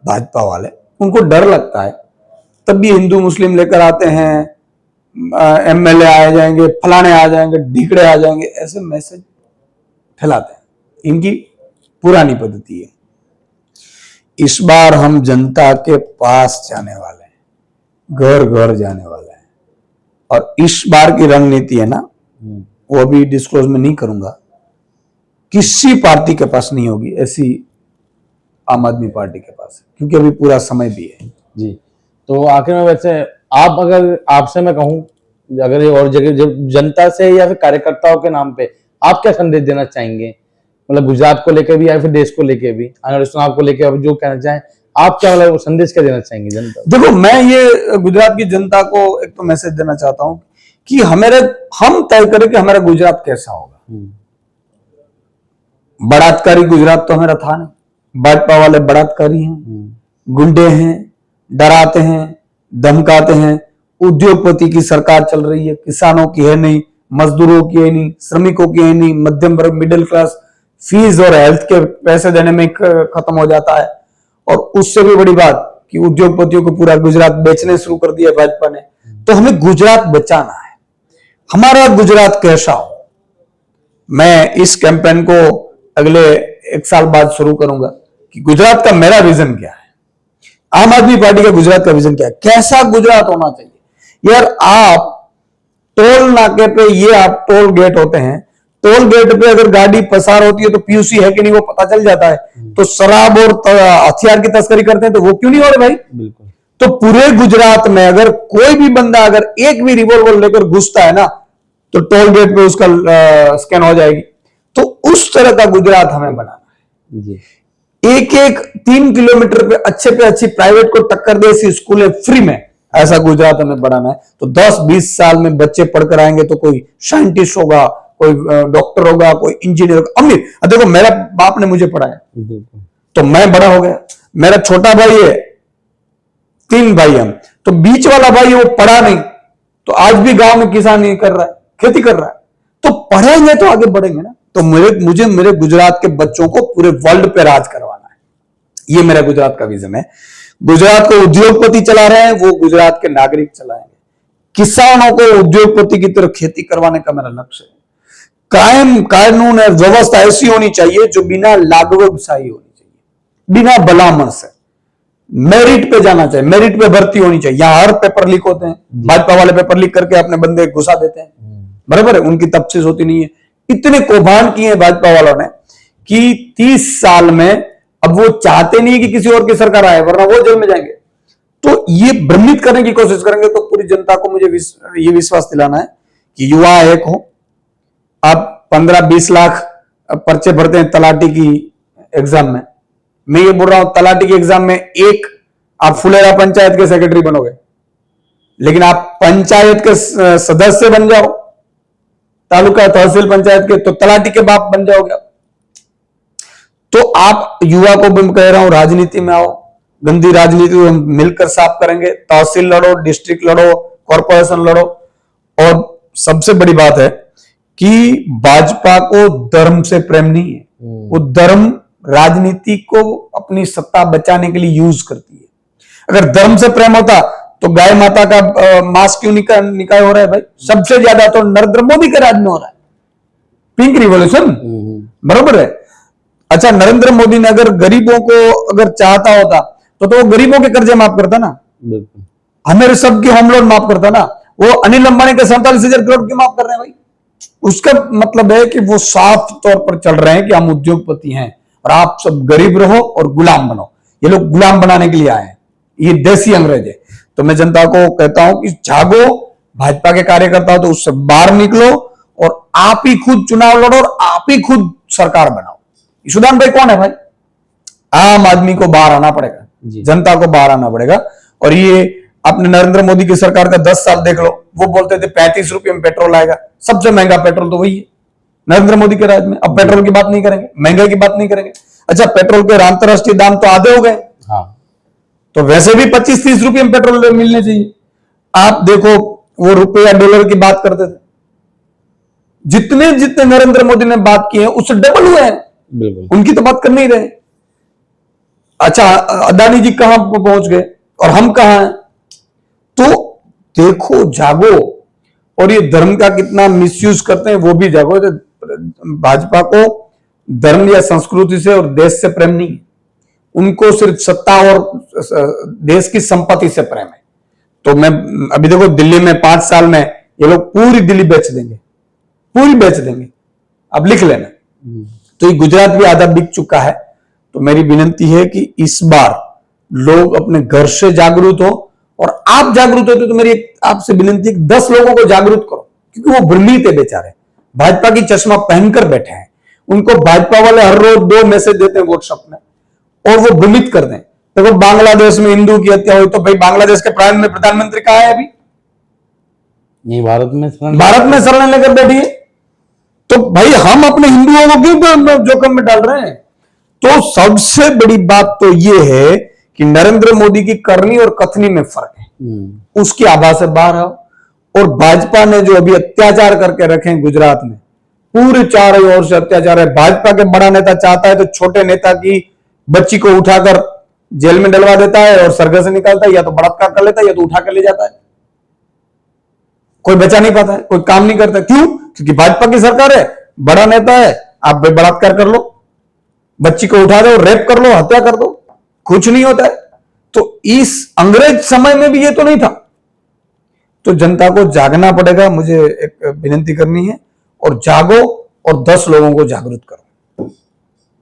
भाजपा वाले, उनको डर लगता है, तब भी हिंदू मुस्लिम लेकर आते हैं, एमएलए आ जाएंगे, फलाने आ जाएंगे, ढीकड़े आ जाएंगे, ऐसे मैसेज फैलाते हैं। इनकी पुरानी पद्धति है। इस बार हम जनता के पास जाने वाले हैं, घर घर जाने वाले हैं, और इस बार की रणनीति है ना, वो अभी डिस्क्लोज में नहीं करूंगा, किसी पार्टी के पास नहीं होगी ऐसी आम आदमी पार्टी के पास, क्योंकि अभी पूरा समय भी है। जी। तो आखिर में वैसे आप, अगर आपसे मैं कहूं, अगर ये और जगह जनता से या फिर कार्यकर्ताओं के नाम पे आप क्या संदेश देना चाहेंगे, मतलब गुजरात को लेकर भी या फिर देश को लेकर भी, आने वाले चुनाव को लेकर जो कहना चाहें आप, क्या मतलब संदेश क्या देना चाहेंगे जनता? देखो, मैं ये गुजरात की जनता को एक तो मैसेज देना चाहता हूं कि हम तय करें कि हमारा गुजरात कैसा होगा। बलात्कारी गुजरात तो हमारा था नहीं। भाजपा वाले बलात्कारी हैं, गुंडे हैं, डराते हैं, धमकाते हैं। उद्योगपति की सरकार चल रही है, किसानों की है नहीं, मजदूरों की है नहीं, श्रमिकों की है नहीं, मध्यम वर्ग मिडिल क्लास फीस और हेल्थ के पैसे देने में खत्म हो जाता है। और उससे भी बड़ी बात कि उद्योगपतियों को पूरा गुजरात बेचने शुरू कर दिया भाजपा ने। तो हमें गुजरात बचाना है। हमारा गुजरात कैसा हो, मैं इस कैंपेन को अगले 1 साल बाद शुरू करूंगा कि गुजरात का मेरा विजन क्या है, आम आदमी पार्टी का गुजरात का विजन क्या है, कैसा गुजरात होना चाहिए। यार, आप टोल नाके पे, ये आप टोल गेट होते हैं, टोल गेट पे अगर गाड़ी पसार होती है तो पीयूसी है कि नहीं वो पता चल जाता है। तो शराब और हथियार की तस्करी करते हैं तो वो क्यों नहीं हो रहे भाई? बिल्कुल। तो पूरे गुजरात में अगर कोई भी बंदा अगर एक भी रिवॉल्वर लेकर घुसता है ना, तो टोल गेट पे उसका स्कैन हो जाएगी। तो उस तरह का गुजरात हमें बनाना है। जी। एक एक 3 किलोमीटर पे अच्छी प्राइवेट को टक्कर दे ऐसी स्कूल है फ्री में, ऐसा गुजरात हमें बढ़ाना है। तो 10-20 साल में बच्चे पढ़कर आएंगे तो कोई साइंटिस्ट होगा, कोई डॉक्टर होगा, कोई इंजीनियर होगा, अमीर। देखो मेरा बाप ने मुझे पढ़ाया तो मैं बड़ा हो गया। मेरा छोटा भाई है, 3 भाई हम, तो बीच वाला भाई वो पढ़ा नहीं, तो आज भी गांव में किसानी कर रहा है, खेती कर रहा है। तो पढ़ेंगे तो आगे बढ़ेंगे ना। तो मुझे मेरे गुजरात के बच्चों को पूरे वर्ल्ड पे राज करवाना है, ये मेरा गुजरात का विजन है। गुजरात को उद्योगपति चला रहे हैं, वो गुजरात के नागरिक चलाएंगे। किसानों को उद्योगपति की तरह खेती करवाने का मेरा लक्ष्य है। कायम कानून और व्यवस्था ऐसी होनी चाहिए जो बिना लागवशाही होनी चाहिए, बिना भलामण से मेरिट पे जाना चाहिए, मेरिट पे भर्ती होनी चाहिए। यहां हर पेपर लीक होते हैं, भाजपा वाले पेपर लीक करके अपने बंदे घुसा देते हैं, बराबर है, उनकी तफ्तीश होती नहीं है। इतने कौभांड किए भाजपा वालों ने कि 30 साल में अब वो चाहते नहीं कि किसी और की सरकार आए, वरना वो जेल में जाएंगे। तो ये भ्रमित करने की कोशिश करेंगे तो पूरी जनता को मुझे ये विश्वास दिलाना है कि युवा एक हो। आप 15-20 लाख पर्चे भरते हैं तलाटी की एग्जाम में, मैं ये बोल रहा हूं तलाटी की एग्जाम में एक आप फुलेरा पंचायत के सेक्रेटरी बनोगे, लेकिन आप पंचायत के सदस्य बन जाओ, तालुका तहसील पंचायत के, तो तलाटी के बाप बन जाओगे। तो आप युवा को भी कह रहा हूं राजनीति में आओ, गंदी राजनीति को हम मिलकर साफ करेंगे। तहसील लड़ो, डिस्ट्रिक्ट लड़ो, कॉर्पोरेशन लड़ो। और सबसे बड़ी बात है कि भाजपा को धर्म से प्रेम नहीं है, वो धर्म राजनीति को अपनी सत्ता बचाने के लिए यूज करती है। अगर धर्म से प्रेम होता तो गाय माता का मांस क्यों निकाय हो रहा है भाई? सबसे ज्यादा तो नरेंद्र मोदी के राज में हो रहा है, पिंक रिवॉल्यूशन, बराबर है। अच्छा, नरेंद्र मोदी ने अगर गरीबों को अगर चाहता होता तो वो गरीबों के कर्जे माफ करता ना, हमें सबके होम लोन माफ करता ना। वो अनिल अंबानी के 47,000 करोड़ की माफ कर रहे हैं भाई। उसका मतलब है कि वो साफ तौर पर चल रहे हैं कि हम उद्योगपति हैं और आप सब गरीब रहो और गुलाम बनो। ये लोग गुलाम बनाने के लिए आए हैं, ये देसी अंग्रेज है। तो मैं जनता को कहता हूं कि जागो, भाजपा के कार्यकर्ता तो उससे बाहर निकलो और आप ही खुद चुनाव लड़ो और आप ही खुद सरकार बनाओ। ईशुदान भाई कौन है भाई? आम आदमी को बाहर आना पड़ेगा, जनता को बाहर आना पड़ेगा। और ये आपने नरेंद्र मोदी की सरकार का 10 साल देख लो, वो बोलते थे 35 रुपए में पेट्रोल आएगा, सबसे महंगा पेट्रोल तो वही है नरेंद्र मोदी के राज में। अब पेट्रोल की बात नहीं करेंगे, महंगाई की बात नहीं करेंगे। अच्छा, पेट्रोल के अंतरराष्ट्रीय दाम तो आधे हो गए, हाँ, तो वैसे भी 25-30 रुपए में पेट्रोल मिलने चाहिए। आप देखो वो रुपये या डॉलर की बात करते थे, जितने जितने नरेंद्र मोदी ने बात की है उससे डबल हुए हैं, उनकी तो बात कर नहीं रहे। अच्छा, अदानी जी कहां पहुंच गए और हम कहां हैं? तो देखो, जागो। और ये धर्म का कितना मिसयूज करते हैं वो भी जागो। भाजपा को धर्म या संस्कृति से और देश से प्रेम नहीं, उनको सिर्फ सत्ता और देश की संपत्ति से प्रेम है। तो मैं अभी देखो दिल्ली में 5 साल में ये लोग पूरी दिल्ली बेच देंगे, पूरी बेच देंगे, अब लिख लेना। तो ये गुजरात भी आधा बिक चुका है। तो मेरी विनती है कि इस बार लोग अपने घर से जागरूक हो और आप जागरूक होते तो मेरी आपसे विनती है कि 10 लोगों को जागरूक करो, क्योंकि वो भ्रमित है बेचारे, भाजपा की चश्मा पहनकर बैठे हैं। उनको भाजपा वाले हर रोज 2 मैसेज देते हैं व्हाट्सएप में और वो भ्रमित कर दें। देखो, बांग्लादेश में हिंदू की हत्या हुई तो भाई बांग्लादेश के प्रधानमंत्री कहां है अभी? ये भारत में शरण लेकर बैठी है। तो भाई हम अपने हिंदुओं को क्यों जोखिम में डाल रहे हैं? तो सबसे बड़ी बात तो यह है कि नरेंद्र मोदी की करनी और कथनी में फर्क है, उसकी आभा से बाहर आओ। और भाजपा ने जो अभी अत्याचार करके रखे हैं गुजरात में, पूरे चारों ओर से अत्याचार है। भाजपा के बड़ा नेता चाहता है तो छोटे नेता की बच्ची को उठाकर जेल में डलवा देता है और सरघर से निकालता है, या तो बलात्कार कर लेता है या तो उठा कर ले जाता है। कोई बचा नहीं पाता है, कोई काम नहीं करता। क्यों? क्योंकि भाजपा की सरकार है, बड़ा नेता है, आप बलात्कार कर लो, बच्ची को उठा दो, रेप कर लो, हत्या कर दो, कुछ नहीं होता है। तो इस अंग्रेज समय में भी ये तो नहीं था। तो जनता को जागना पड़ेगा, मुझे एक विनती करनी है, और जागो और 10 लोगों को जागरूक करो।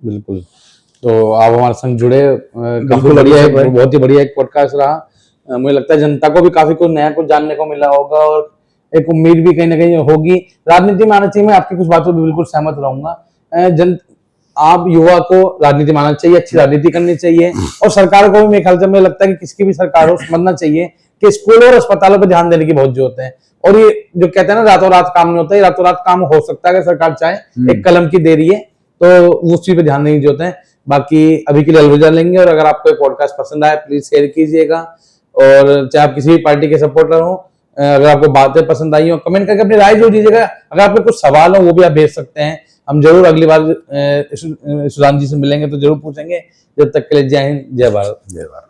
बिल्कुल। तो आप हमारे संग जुड़े, काफी बढ़िया, बहुत ही बढ़िया एक पॉडकास्ट रहा। मुझे लगता है जनता को भी काफी कुछ नया कुछ जानने को मिला होगा और एक उम्मीद भी कहीं ना कहीं होगी। राजनीति में आना चाहिए, मैं आपकी कुछ बातों पर बिल्कुल सहमत रहूंगा। आप युवा को राजनीति मानना चाहिए, अच्छी राजनीति करनी चाहिए, और सरकार को भी मेरे ख्याल से मुझे लगता है कि किसकी भी सरकार हो समझना चाहिए कि स्कूलों और अस्पतालों पर ध्यान देने की बहुत जरूरत है। और ये जो कहते हैं ना रातों रात काम नहीं होता, ये रातों रात काम हो सकता है अगर सरकार चाहे, एक कलम की देरी है, तो उस चीज पे ध्यान देने की जरूरत है। बाकी अभी के लिए अलविदा लेंगे, और अगर आपको पॉडकास्ट पसंद आए प्लीज शेयर कीजिएगा, और चाहे आप किसी भी पार्टी के सपोर्टर हो, अगर आपको बातें पसंद आई हो कमेंट करके अपनी राय जरूर दीजिएगा। अगर आपके कुछ सवाल हो वो भी आप भेज सकते हैं, हम जरूर अगली बार सुशांत जी से मिलेंगे तो जरूर पूछेंगे। जब तक के लिए जय हिंद, जय भारत। जय भारत।